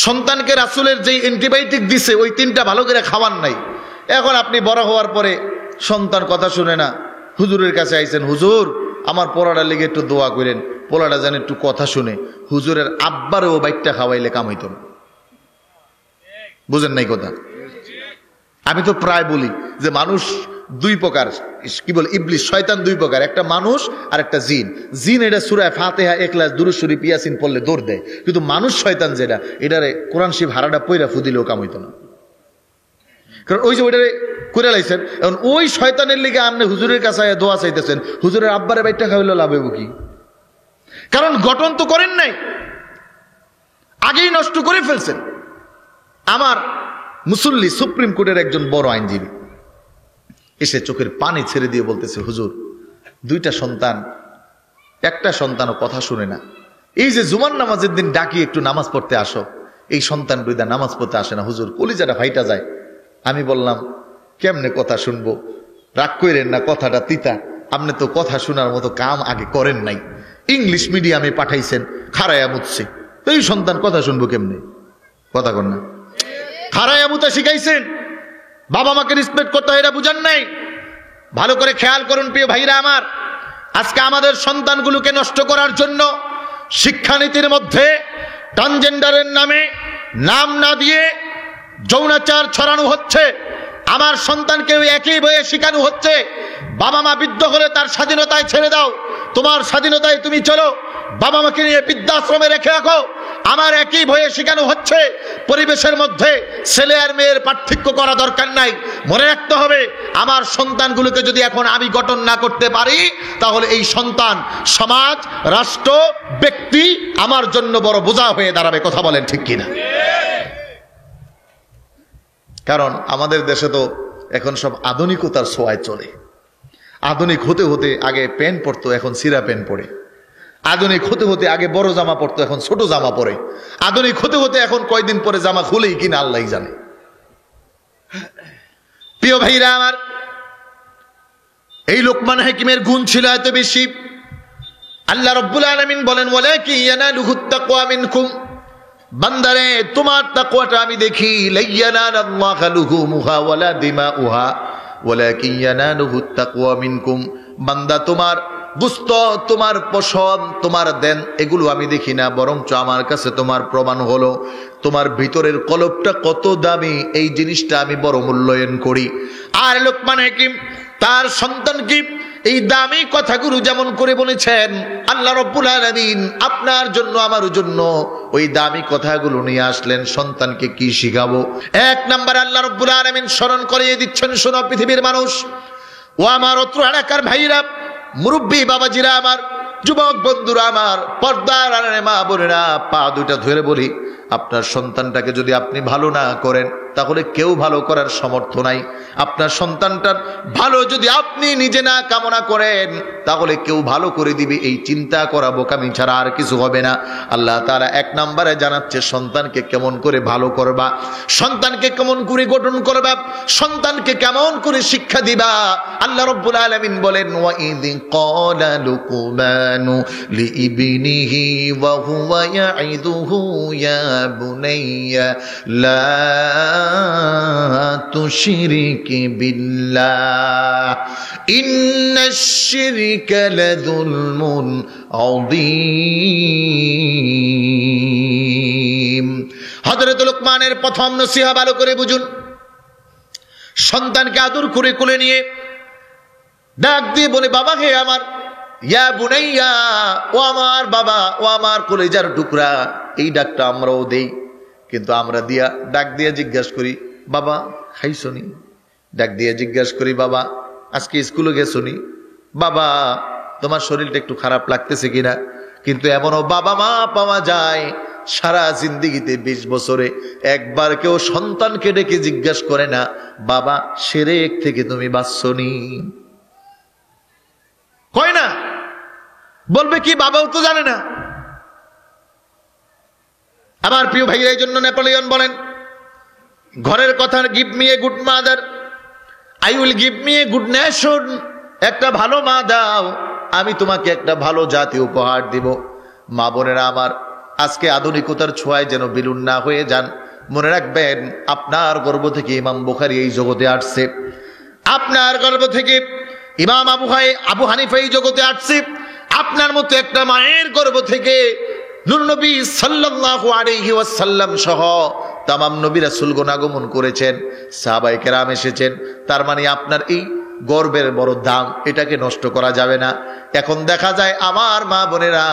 সন্তানকে রাসূলের যেই অ্যান্টিবায়োটিক দিছে ওই 3টা ভালো করে খাওয়ান নাই। এখন আপনি বড় হওয়ার পরে সন্তান কথা শুনে না, হুজুরের কাছে আইছেন, হুজুর আমার পোলাটার লেগে একটু দোয়া করেন, পোলাটা যেন একটু কথা শুনে। হুজুরের আব্বারও বাইকটা খাওয়াইলে কাম হইত না। বুঝেন নাই কথা? আমি তো প্রায় বলি যে মানুষ 2 প্রকার, কি বলে ইবলিস শয়তান 2 প্রকার, একটা মানুষ আর একটা জিন। জিন এটা সূরা ফাতিহা ইখলাস দুরূদ শরীফ ইয়াসিন পড়লে দৌড় দেয়, কিন্তু মানুষ শয়তান যেটা এটারে কোরআন শরীফ হারাটা পয়রা ফুদিলেও কাম হইতো না। কারণ ওই যে ওইটারে করে লাইছেন, এখন ওই শয়তানের লিগে আপনি হুজুরের কাছে দোয়া চাইতেছেন, হুজুরের আব্বারে বাইকটা খাওয়াইলে লাভ হইব কি? কারণ গঠন তো করেন নাই, আগেই নষ্ট করে ফেলছেন। আমার মুসল্লি সুপ্রিম কোর্টের একজন বড় আইনজীবী এসে চোখের পানি ছেড়ে দিয়ে বলতেছে, হুজুর 2টা সন্তান, একটা সন্তানও কথা শুনে না। এই যে জুমার নামাজের দিন ডাকি একটু নামাজ পড়তে আসো, এই সন্তান 2টা নামাজ পড়তে আসে না হুজুর, কলিজাটা ফাইটা যায়। আমি বললাম কেমনে কথা শুনবো? রাগ কইরেন না, কথাটা তিতা, আপনি তো কথা শোনার মতো কাম আগে করেন নাই, ইংলিশ মিডিয়ামে পাঠাইছেন, খারায়া মুতছে, তো এই সন্তান কথা শুনবো কেমনে? কথা কর না, খারায়া মুতা শিখাইছেন, বাবা মাকে রেসপেক্ট করতে হয় এটা বুঝান নাই। ভালো করে খেয়াল করুন প্রিয় ভাইরা আমার, আজকে আমাদের সন্তানগুলোকে নষ্ট করার জন্য শিক্ষানীতির মধ্যে ট্রান্সজেন্ডারের নামে নাম না দিয়ে যৌনাচার ছড়ানো হচ্ছে। আমার সন্তানকে একই বইয়ে শেখানো হচ্ছে, বাবা মা বৃদ্ধ হলে তার স্বাধীনতায় ছেড়ে দাও, তোমার স্বাধীনতায় তুমি চলো, বাবা মাকে নিয়ে বৃদ্ধাশ্রমে রেখে রাখো। আমার একই বইয়ে শেখানো হচ্ছে পরিবেশের মধ্যে ছেলে আর মেয়ের পার্থক্য করা দরকার নাই। মনে রাখতে হবে, আমার সন্তানগুলোকে যদি এখন আমি গঠন না করতে পারি, তাহলে এই সন্তান সমাজ, রাষ্ট্র, ব্যক্তি আমার জন্য বড় বোঝা হয়ে দাঁড়াবে। কথা বলেন ঠিক কিনা? কারণ আমাদের দেশে তো এখন সব আধুনিকতার ছোঁয়ায় চলে। আধুনিক হতে হতে আগে প্যান্ট পরতো, এখন সিরা প্যান্ট পরে। আধুনিক হতে হতে আগে বড় জামা পরতো, এখন ছোট জামা পরে। আধুনিক হতে হতে এখন কয়দিন পরে জামা খুলেই কিনা আল্লাহ জানে। প্রিয় ভাইরা আমার, এই লোকমান হাকিমের গুণ ছিল এত বেশি। আল্লাহ রাব্বুল আলামিন বলেন, ওয়ালাকিন ইয়ানালুহুত তাকওয়া মিনকুম, বান্দারে তোমার তাকওয়াটা আমি দেখি, লাইয়ানালাল্লাহু লুহুমুহা ওয়ালা দিমাউহা ওয়ালাকিন ইয়ানালুহুত তাকওয়া মিনকুম। বান্দা তোমার গোশত, তোমার পশম, তোমার দেন এগুলো আমি দেখি না, বরঞ্চ আমার কাছে তোমার প্রমাণ হলো তোমার ভিতরের কলবটা কত দামি, এই জিনিসটা আমি বড় মূল্যায়ন করি। আর লোকমান হাকিম তার সন্তানকে এই দামি কথাগুলো যেমন করে বলেছেন, আল্লাহ রাব্বুল আলামিন আপনার জন্য আমার জন্য ওই দামি কথাগুলো নিয়ে আসলেন। সন্তানকে কি শিখাবো? 1 নাম্বার আল্লাহ রাব্বুল আলামিন স্মরণ করিয়ে দিচ্ছেন, শোনো পৃথিবীর মানুষ, ও আমার অত্র এলাকার ভাইরা, মুরব্বী বাবাজিরা আমার, যুবক বন্ধুরা আমার, পর্দার আড়ালে মা বোনেরা, পা দুইটা ধরে বলি, আপনার সন্তানটাকে যদি আপনি ভালো না করেন, তাহলে কেউ ভালো করার সামর্থ্য নাই। আপনার সন্তানটার ভালো যদি আপনি নিজে না কামনা করেন, তাহলে কেউ ভালো করে দিবে, এই চিন্তা করা বোকামি ছাড়া আর কিছু হবে না। আল্লাহ তাআলা 1 নম্বরে জানাচ্ছে সন্তানকে কেমন করে ভালো করবা, সন্তানকে কেমন করে গঠন করবা, সন্তানকে কেমন করে শিক্ষা দিবা। আল্লাহ রাব্বুল আলামিন বলেন, ওয়া ইয ক্বালা লুকমানু লিইবনিহি ওয়া হুয়া ইয়াইদুহু ইয়া বুনাইয়া লা তুশরিক বিল্লাহ ইন্নাশ শিরকা লাযুলমুন আযীম। হযরত লোকমানের প্রথম নসিহা ভালো করে বুঝুন। সন্তানকে আদর করে কোলে নিয়ে ডাক দিয়ে বলে, বাবা হে আমার, ইয়া বুনাইয়া, ও আমার বাবা, ও আমার কলেজার টুকরা। এই ডাকটা আমরাও দেই, কিন্তু আমরা দিয়া ডাক দিয়ে জিজ্ঞাসা করি, বাবা খাইছনি? ডাক দিয়ে জিজ্ঞাসা করি, বাবা আজকে স্কুলে গেছনি? বাবা তোমার শরীরটা একটু খারাপ লাগতেছে কিনা? কিন্তু এমনও বাবা মা পাওয়া যায় সারা জিন্দেগিতে 20 বছরে একবার কেউ সন্তানকে ডেকে জিজ্ঞাসা করে না, বাবা শিরক থেকে তুমি বাঁচছনি? কয় না, বলবে কি বাবাও তো জানে না। আমার প্রিয় ভাইরা, এই জন্য নেপোলিয়ন বলেন, ঘরের কথা, give me a good mother, I will give me a good nation. একটা ভালো মা দাও, আমি তোমাকে একটা ভালো জাতি উপহার দিব। মা বোনেরা আমার, আজকে আধুনিকতার ছোঁয়ায় যেন বিলুন না হয়ে যান। মনে রাখবেন, আপনার গর্ভ থেকে ইমাম বুখারী এই জগতে আসছে, আপনার গর্ভ থেকে ইমাম আবু হানিফা এই জগতে আসছে, আপনার মতো একটা মায়ের গর্ভ থেকে নূর নবী সাল্লাল্লাহু আলাইহি ওয়াসাল্লাম সহ তামাম নবী রাসূলগণ আগমন করেছেন, সাহাবায়ে কেরাম এসেছেন। তার মানে আপনার এই গর্বের বড় দাম, এটাকে নষ্ট করা যাবে না। এখন দেখা যায় আমার মা বোনেরা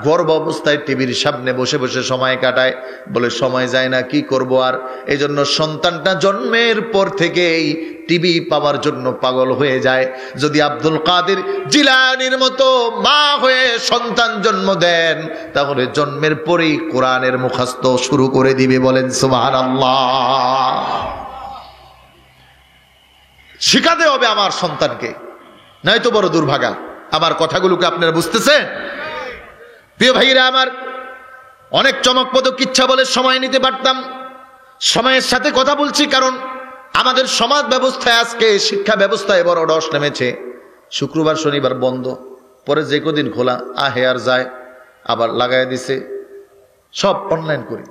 গর্ভ অবস্থায় টিভির সামনে বসে বসে সময় কাটায়, বলে সময় যায় না, কি করব আর। এই জন্য সন্তানটা জন্মের পর থেকেই টিভি পাওয়ার জন্য পাগল হয়ে যায়। যদি আব্দুল কাদের জিলানীর মতো মা হয়ে সন্তান জন্ম দেন, তাহলে জন্মের পরেই কোরআনের মুখস্থ শুরু করে দিবে। বলেন সুবহানাল্লাহ। শিখাতে হবে আমার সন্তানকে, নয়তো বড় দুর্ভাগা। আমার কথাগুলোকে আপনারা বুঝতেছেন? প্রিয় ভাইরা আমার, অনেক চমকপ্রদ কিচ্ছা বলে সময় নিতে পারতাম, সময়ের সাথে কথা বলছি, কারণ আমাদের সমাজ ব্যবস্থায় আজকে শিক্ষা ব্যবস্থায় বড় রস নেমেছে। শুক্রবার শনিবার বন্ধ, পরে যে কদিন খোলা আহে আর যায়, আবার লাগাই দিছে, সব অনলাইন করি।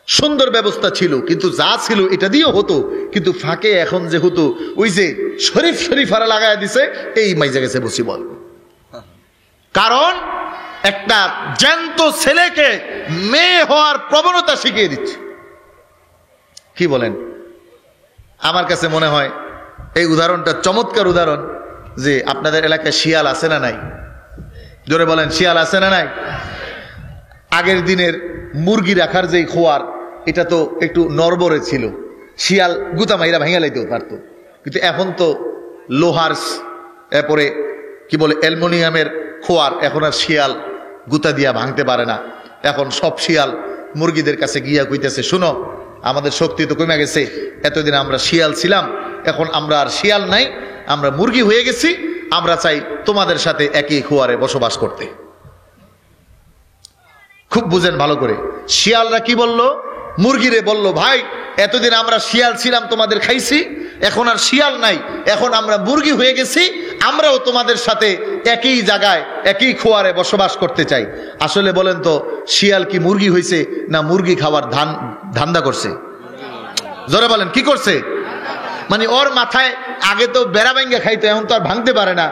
সুন্দর ব্যবস্থা ছিল, কিন্তু যা ছিল এটা দিয়েও হতো, কিন্তু ফাঁকে এখন যে হতো ওই যে শরীফারা লাগাই দিছে, এই মাইজা গেছে বসি বল। কারণ একটা জ্যান্ত ছেলেকে মেয়ে হওয়ার প্রবণতা শিখিয়ে দিচ্ছে। কি বলেন? আমার কাছে মনে হয় এই উদাহরণটা চমৎকার উদাহরণ, যে আপনাদের এলাকায় শিয়াল আছে না নাই? জোরে বলেন, শিয়াল আছে না নাই? আগের দিনের মুরগি রাখার যে খোয়ার, এটা তো একটু নড়বড়ে ছিল, শিয়াল গুতা মাইরা ভাঙা লাইতেও পারত। কিন্তু এখন তো লোহার, এরপরে কি বলে অ্যালুমিনিয়ামের খোয়ার, এখন আর শিয়াল গুতা দিয়া ভাঙতে পারে না। এখন সব শিয়াল মুরগিদের কাছে গিয়া কইতেছে, শুনো, আমাদের শক্তি তো কমে গেছে, এতদিন আমরা শিয়াল ছিলাম, এখন আমরা আর শিয়াল নাই, আমরা মুরগি হয়ে গেছি, আমরা চাই তোমাদের সাথে একই খোয়ারে বসবাস করতে। খুব বুঝেন ভালো করে, শিয়ালরা কি বলল? মুরগিরে বলল, ভাই এতদিন আমরা শিয়াল ছিলাম, তোমাদের খাইছি, এখন আর শিয়াল নাই, এখন আমরা মুরগি হয়ে গেছি, আমরাও তোমাদের সাথে একই জায়গায় একই খোয়ারে বসবাস করতে চাই। আসলে বলেন তো, শিয়াল কি মুরগি হয়েছে না মুরগি খাওয়ার ধান্দা করছে? জোরে বলেন, কি করছে? মানে ওর মাথায় আগে তো বেড়া ভাঙ্গা খাইতো, এখন তো আর ভাঙতে পারে না,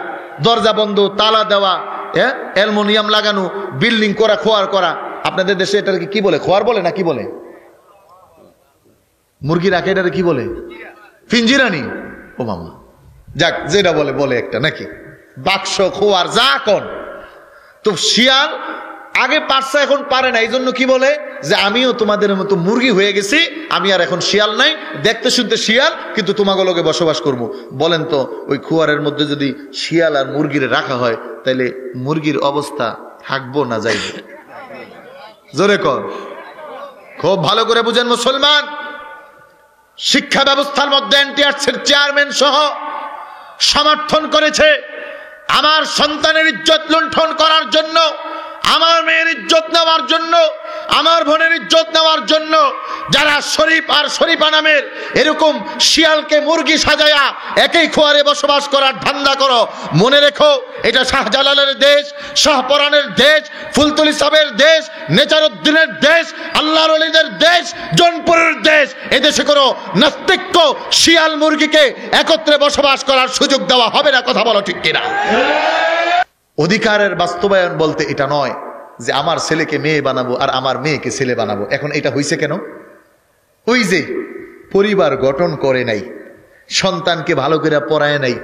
দরজা বন্ধ, তালা দেওয়া, অ্যালুমিনিয়াম লাগানো, বিল্ডিং করা, খোয়ার করা। আপনাদের দেশে এটাকে কি বলে? খোয়ার বলে না কি বলে? মুরগি রাখে এটারে কি বলে? পিঞ্জিরানি। ও মামা, যাক, যেটা বলে বলে একটা নাকি বাক্স, খোয়ার, যা কোন। তো শিয়াল আগে পারছে, এখন পারে না, এই জন্য কি বলে যে আমিও তোমাদের মতো মুরগি হয়ে গেছি, আমি আর এখন শিয়াল নাই, দেখতে শুনতে শিয়াল, কিন্তু তোমাগুলোকে বসবাস করব। বলেন তো, ওই খোয়ারের মধ্যে যদি শিয়াল আর মুরগিরে রাখা হয়, তাহলে মুরগির অবস্থা থাকবো না যাইবে? জোরে কর। খুব ভালো করে বুঝেন মুসলমান, শিক্ষা ব্যবস্থার মধ্যে এনটিআরসির চেয়ারম্যান সহ সমর্থন করেছে আমার সন্তানের ইজ্জত লুণ্ঠন করার জন্য, আমার মেয়ের ইজ্জত নেওয়ার জন্য, আমার বোনের ইজ্জত নেওয়ার জন্য। যারা শরীফ আর শরীফা নামের এরকম শিয়ালকে মুরগি সাজায়া একই খোয়ারে বসবাস করার ধান্দা করো, মনে রেখো, এটা শাহজালালের দেশ, শাহপরানের দেশ, ফুলতুল ইসলামের দেশ, নেচারউদ্দিনের দেশ, আল্লাহর ওলিদের দেশ, জনপুরের দেশ। এদেশে কোনো নাস্তিক্য শিয়াল মুরগিকে একত্রে বসবাস করার সুযোগ দেওয়া হবে না। কথা বলো ঠিক কিনা? অধিকারের বাস্তবায়ন বলতে এটা নয় যে আমার ছেলেকে মেয়ে বানাবো আর আমার মেয়েকে ছেলে বানাবো। এখন এটা হইছে কেন? ওই যে পরিবার গঠন করে নাই, সন্তানকে ভালো করে পড়ায় নাই,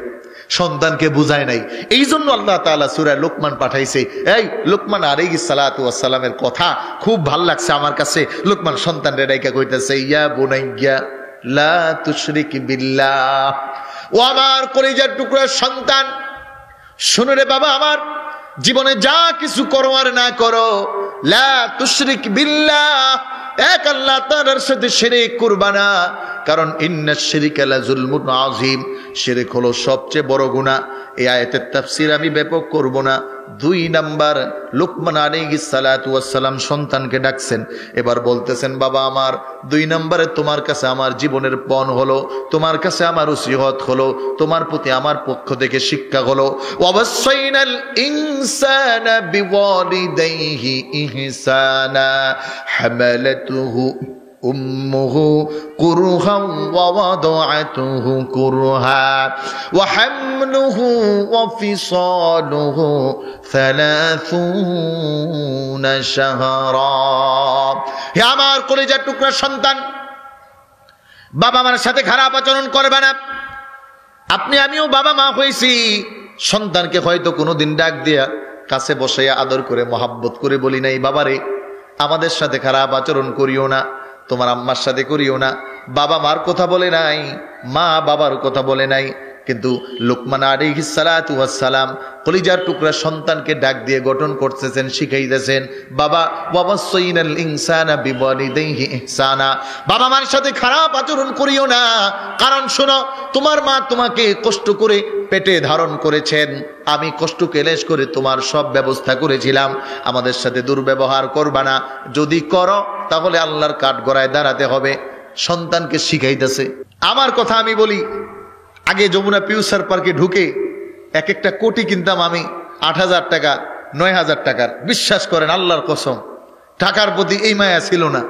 সন্তানকে বুঝায় নাই। এই জন্য আল্লাহ তাআলা সূরা লোকমান পাঠাইছে। এই লোকমান আলাইহিস সালাতু ওয়াস সালামের কথা খুব ভাল লাগছে আমার কাছে। লোকমান সন্তানরে ডাইকা কইতেছে, ইয়া বুনাইয়া লা তুশরিক বিল্লাহ। ও আমার কলিজার টুকরা সন্তান, শুনো রে বাবা আমার, জীবনে যা কিছু করো আর না করো, লা তুশরিক বিল্লাহ, এক আল্লাহ তাআলার সাথে শিরক করবা না। কারণ ইন্নাশ শিরকা লাযুলমুন আযীম, শিরক হলো সবচেয়ে বড় গুনাহ। এই আয়াতের তাফসীর আমি ব্যাপক করব না, 2 নাম্বার লুকমান আলাইহিস সালাতু ওয়াস সালাম সন্তানকে ডাকছেন, এবার বলতেছেন বাবা আমার 2 নম্বরে তোমার কাছে আমার জীবনের পণ হলো, তোমার কাছে আমার ওসিয়ত হলো, তোমার প্রতি আমার পক্ষ থেকে শিক্ষা হলো, ওয়াসাইনাল ইনসানা বিওয়ালিদাইহি ইহসানা হামালাতুহু উম্মুহু কুরহান ওয়া ওয়াদাআতুহু কুরহা ওয়া হামলুহু ওয়া ফিসালুহু 30 শাহরা। হে আমার কলিজার টুকরা সন্তান, বাবা মার সাথে খারাপ আচরণ করবে না। আপনি আমিও বাবা মা হয়েছি, সন্তানকে হয়তো কোনোদিন ডাক দিয়া কাছে বসাইয়া আদর করে মহাব্বত করে বলি নাই, বাবারে আমাদের সাথে খারাপ আচরণ করিও না, তোমার আম্মার সাথে করিও না। বাবা মার কথা বলে নাই, মা বাবার কথা বলে নাই, কিন্তু লুকমান আলাইহিস সালাতু ওয়াস সালাম কলিজার টুকরা সন্তানকে ডাক দিয়ে গঠন করতেছেন, শিখাইতেছেন, বাবা ওয়াসাইনাল ইনসানা বিওয়ালিদাইহি ইহসানা, বাবা মার সাথে খারাপ আচরণ করিও না। কারণ শোনো, তোমার মা তোমাকে কষ্ট করে পেটে ধারণ করেছেন, আমি কষ্ট কেলেশ করে তোমার সব ব্যবস্থা করেছিলাম, আমাদের সাথে দুর্ব্যবহার করবা না, যদি করো তাহলে আল্লাহর কাঠগড়ায় দাঁড়াতে হবে। সন্তানকে শিখাইতেছে। আমার কথা আমি বলি, আগে যমুনা পিউসার পার্কে ঢুকে এক একটা কোটি কিনতাম আমি 8,000 টাকা 9,000 টাকার। বিশ্বাস করেন আল্লাহর কসম, টাকার প্রতি এই মায়া ছিল না।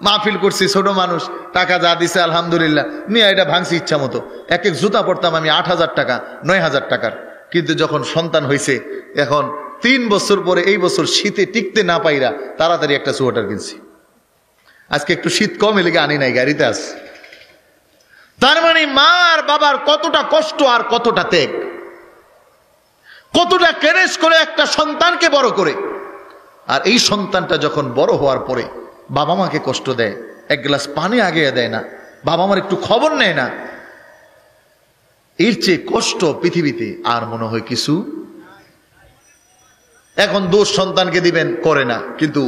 মাহফিল করছি, ছোট মানুষ, টাকা যা দিছে আলহামদুলিল্লাহ নিয়ে এটা ভাঙছি ইচ্ছা মতো। এক এক জুতা পড়তাম আমি 8,000 টাকা 9,000 টাকার। কিন্তু যখন সন্তান হয়েছে, এখন 3 বছর পরে এই বছর শীতে টিকতে না পাইরা তাড়াতাড়ি একটা সোয়েটার কিনছি। আজকে একটু শীত কম এলে আনি নাই, গাড়িতে আস। তার মানে মা আর বাবার কতটা কষ্ট আর কতটা ত্যাগ, কতটা কেরেশ করে একটা সন্তানকে বড় করে। আর এই সন্তানটা যখন বড় হওয়ার পরে বাবা মাকে কষ্ট দেয়, এক গ্লাস পানি আগে দেয় না, বাবা মার একটু খবর নেয় না, এর চেয়ে কষ্ট পৃথিবীতে আর মনে হয় কিছু। এখন দোষ সন্তানকে দিবেন, করে না, কিন্তু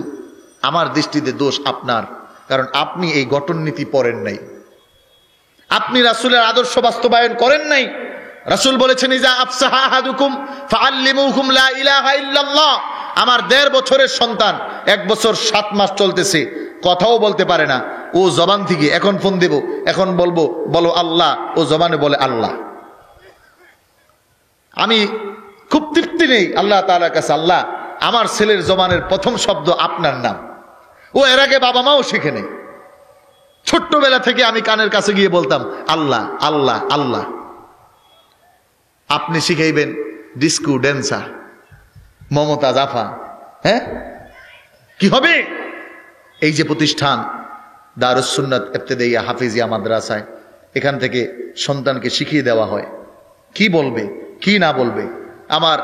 আমার দৃষ্টিতে দোষ আপনার, কারণ আপনি এই গঠন নীতি পড়েন নাই, আপনি রাসূলের আদর্শ বাস্তবায়ন করেন নাই। রাসূল বলেছেন, ইজা আফসাহা আহাদুকুম ফাআল্লিমুহুম লা ইলাহা ইল্লাল্লাহ। আমার 1.5 বছরের সন্তান 1 বছর 7 মাস চলতেছে, কথাও বলতে পারে না, ও জবান থেকে এখন ফোন দেব, এখন বলবো বলো আল্লাহ, ও জবানে বলে আল্লাহ। আমি খুব তৃপ্তি নেই আল্লাহ তাআলার কাছে, আল্লাহ আমার ছেলের জবানের প্রথম শব্দ আপনার নাম। ও এর আগে বাবা মাও শিখে নেই। ছোট্টবেলা থেকে আমি কানের কাছে গিয়ে বলতাম আল্লাহ আল্লাহ আল্লাহ। আপনি শিখাইবেন ডিস্কো ড্যান্সার, মমতা জাফা, হ্যাঁ কি হবে? এই যে প্রতিষ্ঠান দারুস সুন্নাত ইবতিদাইয়া হাফিজিয়া মাদ্রাসায়, এখান থেকে সন্তানকে শিখিয়ে দেওয়া হয় কি বলবে কি না বলবে। আমার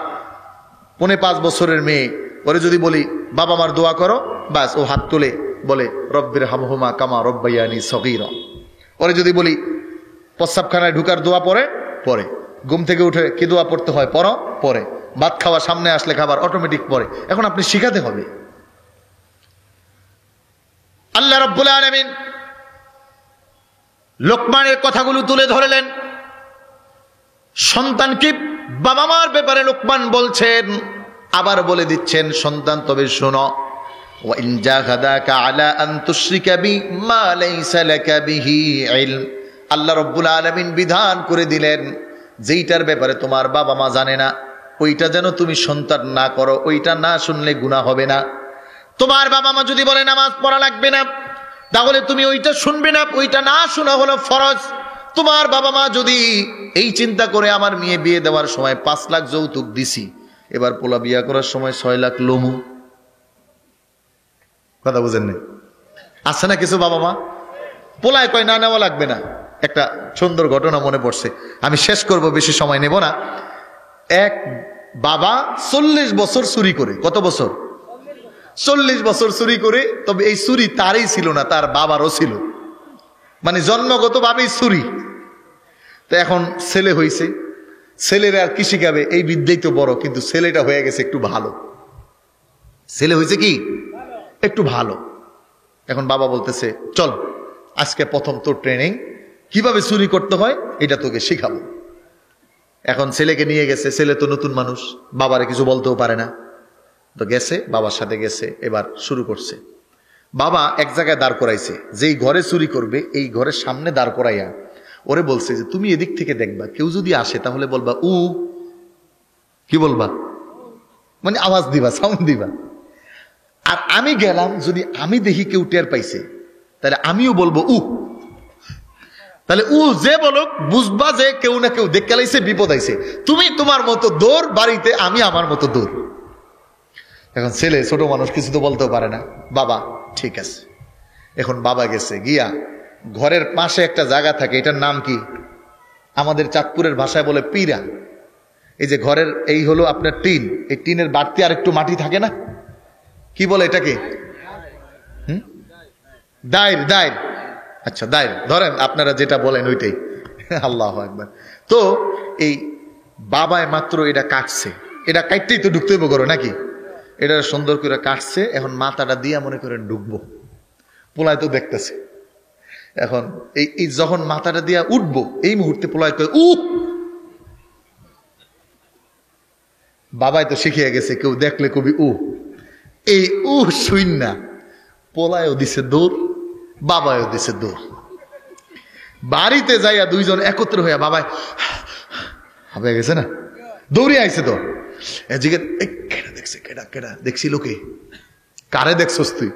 4.5 বছরের মেয়ে, ওরে যদি বলি বাবা মার দোয়া করো, বাস ও হাত তুলে বলে রব্বির হামহুমা কামা রব্বায়ানি সগীরা। ওরে যদি বলি প্রস্রাবখানায় ঢুকার দোয়া পড়ে, পড়ে। ঘুম থেকে উঠে কি দোয়া পড়তে হয় পড়ো, পড়ে। ভাত খাওয়া সামনে আসলে খাবার অটোমেটিক পড়ে। এখন আপনি শিখাতে হবে। আল্লাহ রাব্বুল আলামিন লোকমানের কথাগুলো তুলে ধরলেন। সন্তানকে বাবা মার ব্যাপারে লোকমান বলছেন, আবার বলে দিচ্ছেন, সন্তান তবে শোনো, ওয়া ইন জাহাদাকা আলা আন তুশরিকা বি মা লাইসা লাকা বিহি ইলম। আল্লাহ রাব্বুল আলামিন বিধান করে দিলেন, যেইটার ব্যাপারে তোমার বাবা মা জানে না ওইটা যেন তুমি সন্তান না করো, ওইটা না শুনলে গুনাহ হবে না। তোমার বাবা মা যদি বলে নামাজ পড়া লাগবে না, তাহলে তুমি ওইটা শুনবে না, ওইটা না শোনা হলো ফরজ। তোমার বাবা মা যদি এই চিন্তা করে আমার মেয়ে বিয়ে দেওয়ার সময় 5 লাখ যৌতুক দিছি, এবার পোলা বিয়ে করার সময় 6 লাখ লমু, কথা বুঝেন না? আছে না কিছু বাবা মা? পোলায় কয় না নেওয়া লাগবে না। একটা সুন্দর ঘটনা মনে পড়ছে, আমি শেষ করব, বেশি সময় নেব না। এক বাবা 40 বছর চুরি করে, কত বছর? 40 বছর চুরি করে। তবে এই চুরি তারই ছিল না, তার বাবারও ছিল, মানে জন্মগতভাবেই চুরি। তো এখন ছেলে হয়েছে, ছেলের আর কি শিখাবে, এই বিদ্যাই তো বড়, কিন্তু ছেলেটা হয়ে গেছে একটু ভালো। ছেলে হয়েছে কি একটু ভালো। এখন বাবা বলতেছে, চল আজকে প্রথম তোর ট্রেনিং, কিভাবে চুরি করতে হয় এটা তোকে শিখাবো। এখন ছেলেকে নিয়ে গেছে, ছেলে তো নতুন মানুষ, বাবারে কিছু বলতেও পারে না, তো গেছে, বাবার সাথে গেছে, এবার শুরু করছে। বাবা এক জায়গায় দাঁড় করাইছে, যেই ঘরে চুরি করবে এই ঘরের সামনে দাঁড় করাইয়া ওরে বলছে যে তুমি এদিক থেকে দেখবা, কেউ যদি আসে তাহলে বলবা উ, কি বলবা, মানে আওয়াজ দিবা, সাউন্ড দিবা। আর আমি গেলাম, যদি আমি দেখি কেউ টের পাইছে তাহলে আমিও বলবো উ, তাহলে উ যে বলো বুঝবা যে কেউ না কেউ দেখে লাইছে, বিপদ আইছে। তুমি তোমার মতো দৌড় বাড়িতে, আমি আমার মতো দৌড়। এখন ছেলে ছোট মানুষ, কিছু তো বলতেও পারে না। বাবা ঠিক আছে। এখন বাবা গেছে, গিয়া ঘরের পাশে একটা জায়গা থাকে, এটার নাম কি, আমাদের চাঁদপুরের ভাষায় বলে পিরা। এই যে ঘরের এই হলো আপনার টিন, এই টিনের বাড়তি আর একটু মাটি থাকে না, কি বলে এটাকে, দায়ের, দায়ের, আচ্ছা দায়ের ধরেন, আপনারা যেটা বলেন ওইটাই। আল্লাহু আকবার। তো এই বাবায় মাত্র এটা কাটছে, এটা কাটতেই তো ঢুকতে হইব ঘরে নাকি, এটা সুন্দর করে কাটছে। এখন মাথাটা দিয়া মনে করেন ঢুকবো, পোলায় তো দেখতেছে। এখন এই যখন মাথাটা দিয়া উঠবো, এই মুহূর্তে পোলায় কয় উ। বাবাই তো শিখিয়ে গেছে, কেউ দেখলে কবি উ। এই উ শুইন না, পোলায়ও দিছে দৌড়, বাবায়ও দিছে দৌড়। বাড়িতে যাইয়া দুইজন একত্র হইয়া, বাবাই হবে গেছে না, দৌড়ে আইছে তো, কেডা দেখছে, কেডা কেডা দেখছি, লোকে কারে দেখছস তুই,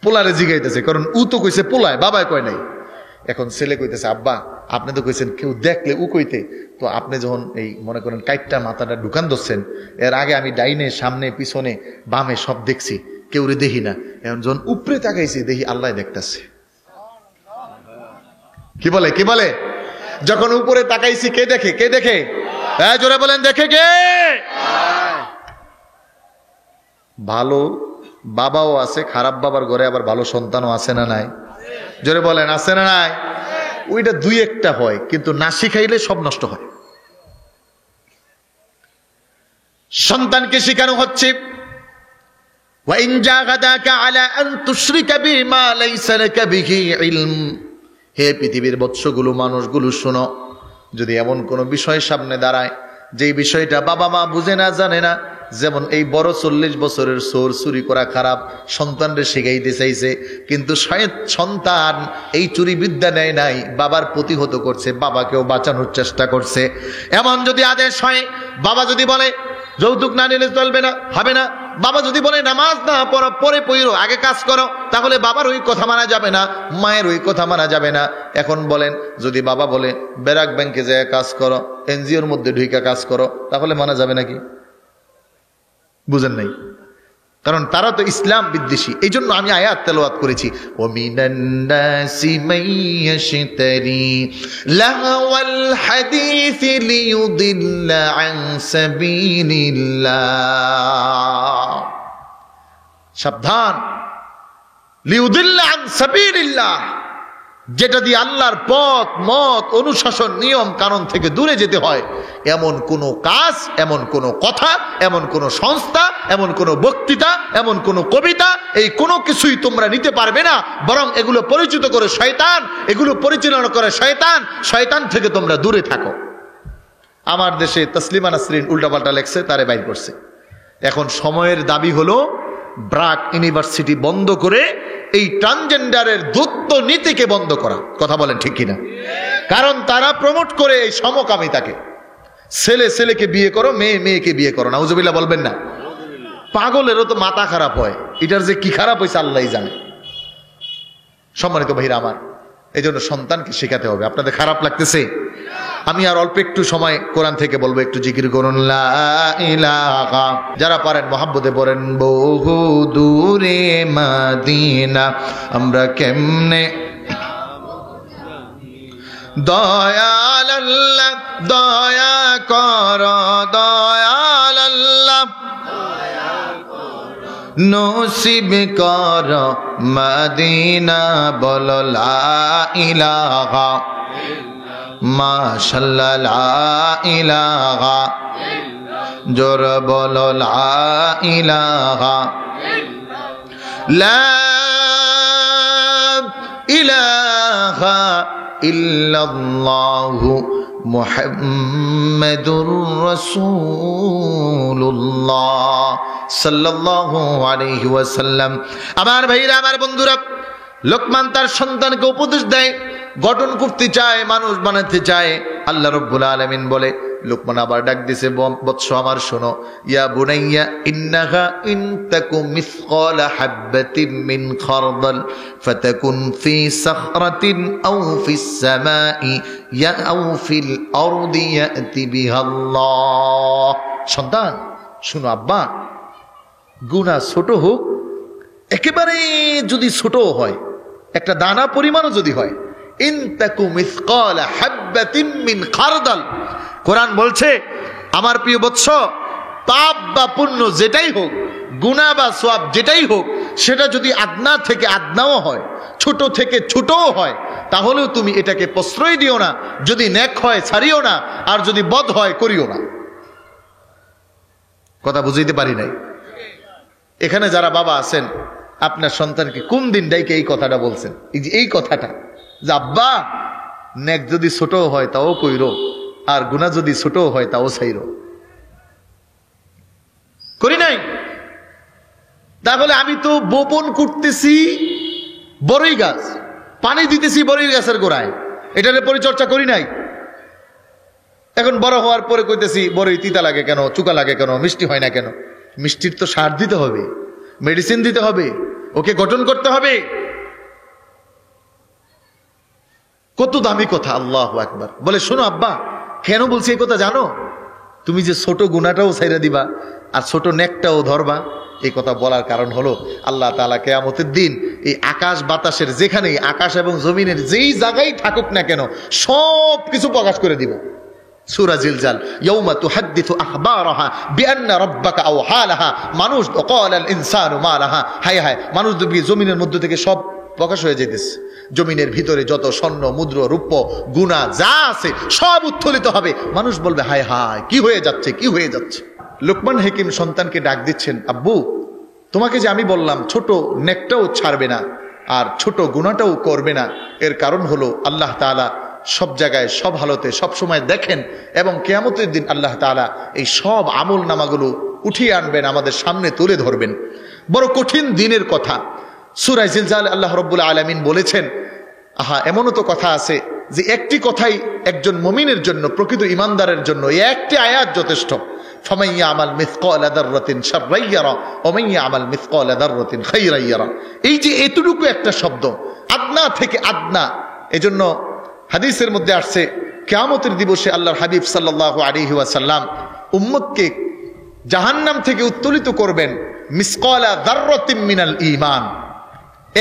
পোলারে জিগাইতেছে, কারণ উ তো কইছে পোলায়, বাবায় কয় নাই। এখন ছেলে কইতেছে আব্বা আপনি তো কইছেন কেউ দেখলে উ কইতে, তো আপনি যখন এই মনে করেন কাইটটা মাথাটা ঢুকান ধরছেন, এর আগে আমি ডাইনে সামনে পিছনে বামে সব দেখছি, কেউ রে দেখি না। এখন যখন উপরে তাকাইছি দেখি আল্লাহ দেখতেছে। কি বলে, কি বলে, যখন উপরে তাকাইছি কে দেখে, কে দেখে, জোরে বলেন দেখে কে। ভালো বাবাও আছে, খারাপ বাবার ঘরে আবার ভালো সন্তানও আছে না নাই, জোরে বলেন আছে না নাই। ওইটা দুই একটা হয়, কিন্তু না শিখাইলে সব নষ্ট হয়। সন্তানকে শেখানো হচ্ছে ওয়াইন জাগাদাকা আলা আন তুশরিকা বিমা লাইসা লাকা বিহি ইলম। হে পৃথিবীর বৎসগুলো, মানুষগুলো শোনো, যদি এমন কোনো বিষয় সামনে দাঁড়ায় যেই বিষয়টা বাবা মা বুঝে না, জানে না, যেমন এই বড় 40 বছরের চোর, চুরি করা খারাপ, সন্তানরে শিখাইতে চাইছে, কিন্তু সন্তান এই চুরি বিদ্যা নেয় নাই, বাবার প্রতিহত করছে, বাবাকেও বাঁচানোর চেষ্টা করছে। এমন যদি আদেশ হয়, বাবা যদি বলে যৌতুক না নিলে চলবে না, হবে না, বাবা যদি বলে নামাজ না পড়া পরে পড়ো, আগে কাজ করো, তাহলে বাবার ওই কথা মানা যাবে না, মায়ের ওই কথা মানা যাবে না। এখন বলেন যদি বাবা বলে ব্যারাক ব্যাংকে যায় কাজ করো, এনজিওর মধ্যে ঢুইকা কাজ করো, তাহলে মানা যাবে নাকি? বুঝেন নাই, কারণ তারা তো ইসলাম বিদ্বেষী। এই জন্য আমি আয়াত তেলাওয়াত করেছি, ও মিনান নাসি মাইয়াশতারি লাহওয়াল হাদিস লিয়ুদিল্লা আন সাবিলিল্লাহ। সাবধান, লিয়ুদিল্লা আন সাবিলিল্লাহ, যেটা দিয়ে আল্লাহর পথ মত অনুশাসন নিয়ম কানুন থেকে দূরে যেতে হয়, এমন কোন কাজ, এমন কোন কথা, এমন কোন সংস্থা, এমন কোন বক্তৃতা, এমন কোন কবিতা, এই কোনো কিছুই তোমরা নিতে পারবে না, বরং এগুলো পরিচিত করে শয়তান, এগুলো পরিচালনা করে শয়তান, শয়তান থেকে তোমরা দূরে থাকো। আমার দেশে তসলিমা নাসরিন উল্টাপাল্টা লেখছে, তারে বাইর করছে। এখন সময়ের দাবি হলো ব্র্যাক ইউনিভার্সিটি বন্ধ করে এই ট্রান্সজেন্ডারের দ্বৈত নীতিকে বন্ধ করা। কথা বলেন ঠিক কিনা? কারণ তারা প্রমোট করে এই সমকামিতাকে, ছেলে ছেলেকে বিয়ে করো, মেয়ে মেয়েকে বিয়ে করো। নাউজুবিল্লাহ বলবেন না? পাগলেরও তো মাথা খারাপ হয়, এটার যে কি খারাপ হয়েছে আল্লাহই জানে। সম্মানিত ভাইরা আমার, এই জন্য সন্তানকে শেখাতে হবে। আপনাদের খারাপ লাগতেছে? আমি আর অল্প একটু সময় কোরআন থেকে বলবো, একটু জিকির করুন লা ইলাহা। যারা পারেন মহাব্বতে পড়েন, বহু দূরে মদিনা আমরা কেমনে, দয়াল আল্লাহ দয়া কর, দয়াল আল্লাহ নসিব কর মদিনা, বল লা ইলাহা মাশাআল্লাহ লা ইলাহা, জোর বল লা ইলাহা, লা ইলাহা ইল্লাল্লাহু মুহাম্মাদুর রাসূলুল্লাহ সাল্লাল্লাহু আলাইহি ওয়াসাল্লাম। আমার ভাইরা, আমার বন্ধুরা, লোকমান তার সন্তানকে উপদেশ দেয়, গঠন করতে চায়, মানুষ বানাতে চায়। আল্লাহ রাব্বুল আলামিন বলে, লোকমান আবার ডাক দিছে, বৎস আমার শোনো, ইয়া বুনাইয়া ইন্নাহা ইন তাকুম মিসকালা হাববাতিন মিন খারদাল ফাতাকুন ফি সাখরাতিন আও ফিস সামাই ইয়া আও ফিল আরদি ইয়াতি বিহাল্লাহ। সন্তান শোনো, আব্বা, গুনাহ ছোট হোক, একেবারে যদি ছোট হয়, একটা দানা পরিমাণও যদি হয়, ইন তাকু মিসকালা হাববাতিন মিন খারদাল, কোরআন বলছে আমার প্রিয় বৎস, পাপ বা পুণ্য যেটাই হোক, গুনাহ বা সওয়াব যেটাই হোক, সেটা যদি আদনা থেকে আদনাও হয়, ছোট থেকে ছোটও হয়, তাহলেও তুমি এটাকে প্রশ্রয় দিও না। যদি নেক হয় ছাড়িও না, আর যদি বদ হয় করিও না। কথা বুঝাইতে পারি নাই? এখানে যারা বাবা আছেন, আপনার সন্তানকে কোন দিন ডাইকে এই কথাটা বলছেন? এই কথাটা যে আব্বা, নেক যদি ছোট হয় তাও কইরো, আর গুনাহ যদি ছোট হয় তাও ছাইরো। করি নাই? তাহলে আমি তো বপন করতেছি বড়ই গাছ, পানি দিতেছি বড়ই গাছের গোড়ায়, এটার পরিচর্যা করি নাই। এখন বড় হওয়ার পরে কইতেছি বড়ই তিতা লাগে কেন, চুকা লাগে কেন, মিষ্টি হয় না কেন? মিষ্টির তো সার দিতে হবে, মেডিসিন দিতে হবে, ওকে গঠন করতে হবে। কত দামি কথা! আল্লাহু আকবার। বলে, শোনো আব্বা, কেন বলছি এই কথা জানো? তুমি যে ছোট গুনাহটাও ছাইরা দিবা আর ছোট নেকটাও ধরবা। এই কথা বলার কারণ হলো, আল্লাহ তাআলা কিয়ামতের দিন এই আকাশ বাতাসের, যেখানেই আকাশ এবং জমিনের যেই জায়গায় থাকুক না কেন, সব কিছু প্রকাশ করে দিব। সূরা জিলজাল, ইয়াউমা তুহাদ্দিসু আখবারাহা বিআন্না রাব্বাকা আওহা লাহা। মানুষ ক্বালাল ইনসানু মা লাহা। হায় হায়, মানুষ দেখবি জমিনের মধ্য থেকে সব প্রকাশ হয়ে যেতেছে। জমিনের ভিতরে যত স্বর্ণ, মুদ্রা, রূপ্য, গুনাহ যা আছে সব উত্থলিত হবে। মানুষ বলবে, হায় হায়, কি হয়ে যাচ্ছে, কি হয়ে যাচ্ছে। লোকমান হাকিম সন্তানকে ডাক দিচ্ছেন, আব্বু, তোমাকে যে আমি বললাম ছোট নেকটাও ছাড়বে না আর ছোট গুনাহটাও করবে না, এর কারণ হলো আল্লাহ তাআলা সব জায়গায়, সব হালতে, সব সময় দেখেন, এবং কিয়ামতের দিন আল্লাহ তাআলা এই সব আমল নামাগুলো উঠিয়ে আনবেন, আমাদের সামনে তুলে ধরবেন। বড় কঠিন দিনের কথা। সূরা জিলজাল আল্লাহ রাব্বুল আলামিন বলেছেন, এমনও তো কথা আছে যে একটি কথাই একজন মুমিনের জন্য, প্রকৃত ইমানদারের জন্য এই একটি আয়াত যথেষ্ট। ফামান ইয়ামাল মিসকালা যাররাতিন শাররান ইয়ারা ওয়া মান ইয়ামাল মিসকালা যাররাতিন খায়রান ইয়ারা। এই যে এতটুকু একটা শব্দ, আদনা থেকে আদনা। এজন্য হাদিসের মধ্যে আসছে, কিয়ামতের দিবসে আল্লাহর হাবিব সাল্লাল্লাহু আলাইহি ওয়াসাল্লাম উম্মতকে জাহান্নাম থেকে উত্তোলিত করবেন মিসকালা যাররাতিন মিনাল ঈমান।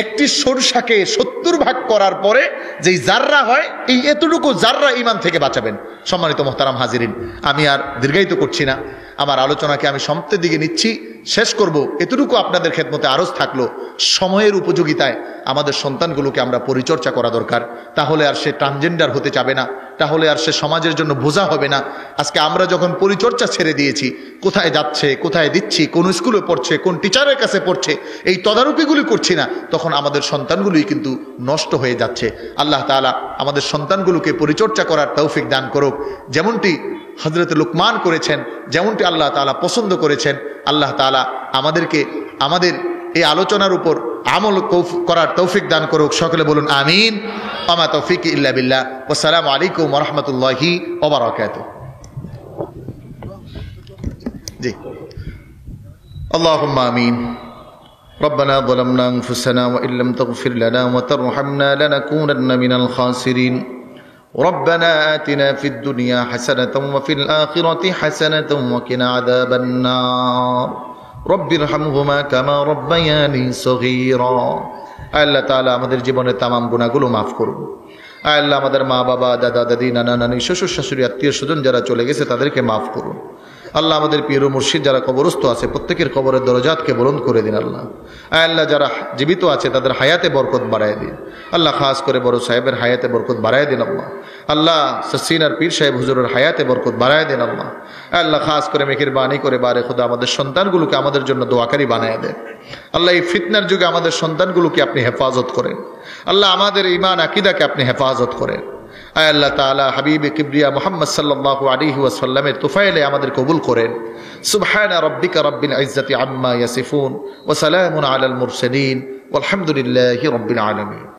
একটি সরষাকে 70 ভাগ করার পরে যেই জাররা হয়, এই এতটুকু জাররা ঈমান থেকে বাঁচাবেন। সম্মানিত মুহতারাম হাজিরিন, আমি আর দীর্ঘায়িত করছি না, আমার আলোচনাকে আমি সমাপ্তির দিকে নিচ্ছি, শেষ করব। এতটুকু আপনাদের খেদমতে আরজ থাকলো, সময়ের উপযোগিতায় আমাদের সন্তানগুলোকে আমরা পরিচর্যা করা দরকার। তাহলে আর সে ট্রান্সজেন্ডার হতে যাবে না, তাহলে আর সে সমাজের জন্য বোঝা হবে না। আজকে আমরা যখন পরিচর্যা ছেড়ে দিয়েছি, কোথায় যাচ্ছে, কোথায় দিচ্ছি, কোন স্কুলে পড়ছে, কোন টিচারের কাছে পড়ছে, এই তদারকিগুলি করছি না, তখন আমাদের সন্তানগুলোই কিন্তু নষ্ট হয়ে যাচ্ছে। আল্লাহ তাআলা আমাদের সন্তানগুলোকে পরিচর্যা করার তৌফিক দান করুক, যেমনটি হযরত লুকমান করেছেন, যেমনটি আল্লাহ তাআলা পছন্দ করেছেন। আল্লাহ তাআলা আমাদেরকে আমাদের এই আলোচনার উপর আমল করার তৌফিক দান করুক। সকলে বলুন আমিন। ওয়া মা তৌফিকি ইল্লা বিল্লাহ। আসসালামু আলাইকুম ওয়া রাহমাতুল্লাহি ওয়া বারাকাতুহু। জি, আল্লাহুম্মা আমিন। ربنا ظلمنا أنفسنا وإن لم تغفر لنا وترحمنا لنكونن من الخاسرين. ربنا آتنا في الدنيا حسنة وفي الآخرة حسنة وقنا عذاب النار. رب ارحمهما كما ربياني صغيرا. আল্লাহ তাআলা আমাদের জীবনের তামাম গুনাহগুলো মাফ করুন। আল্লাহ আমাদের মা বাবা, দাদা দাদি, নানা নানি, শ্বশুর শাশুড়ি, আত্মীয় স্বজন যারা চলে গেছে তাদেরকে মাফ করুন। আল্লাহ আমাদের পীর ও মুর্শিদ যারা কবরস্থ আছে প্রত্যেকের কবরের দরজাতকে বুলন্দ করে দিন। আল্লাহ যারা জীবিত আছে তাদের হায়াতে বরকত বাড়ায় দিন। আল্লাহ খাস করে বড় সাহেবের হায়াতে বরকত বাড়ায় দিন। আল্লাহ সসিনার পীর সাহেব হুজুরের হায়াতে বরকত বাড়ায় দিন। আল্লাহ খাস করে মেহেরবানি করে বারে খোদা আমাদের সন্তানগুলোকে আমাদের জন্য দোয়াকারী বানায় দেন। আল্লাহ এই ফিতনার যুগে আমাদের সন্তানগুলোকে আপনি হেফাজত করেন। আল্লাহ আমাদের ঈমান আকীদাকে আপনি হেফাজত করেন। আয় আল্লাহ তাআলা হাবিবে কিবরিয়া মুহাম্মদ সাল্লাল্লাহু আলাইহি ওয়াসাল্লামের তুফাইলে আমাদের কবুল করেন। সুবহানা রাব্বিকা রাব্বিল ইজ্জাতি আম্মা ইয়াসিফুন ওয়া সালামুন আলাল মুরসালিন ওয়ালহামদুলিল্লাহি রাব্বিল আলামিন।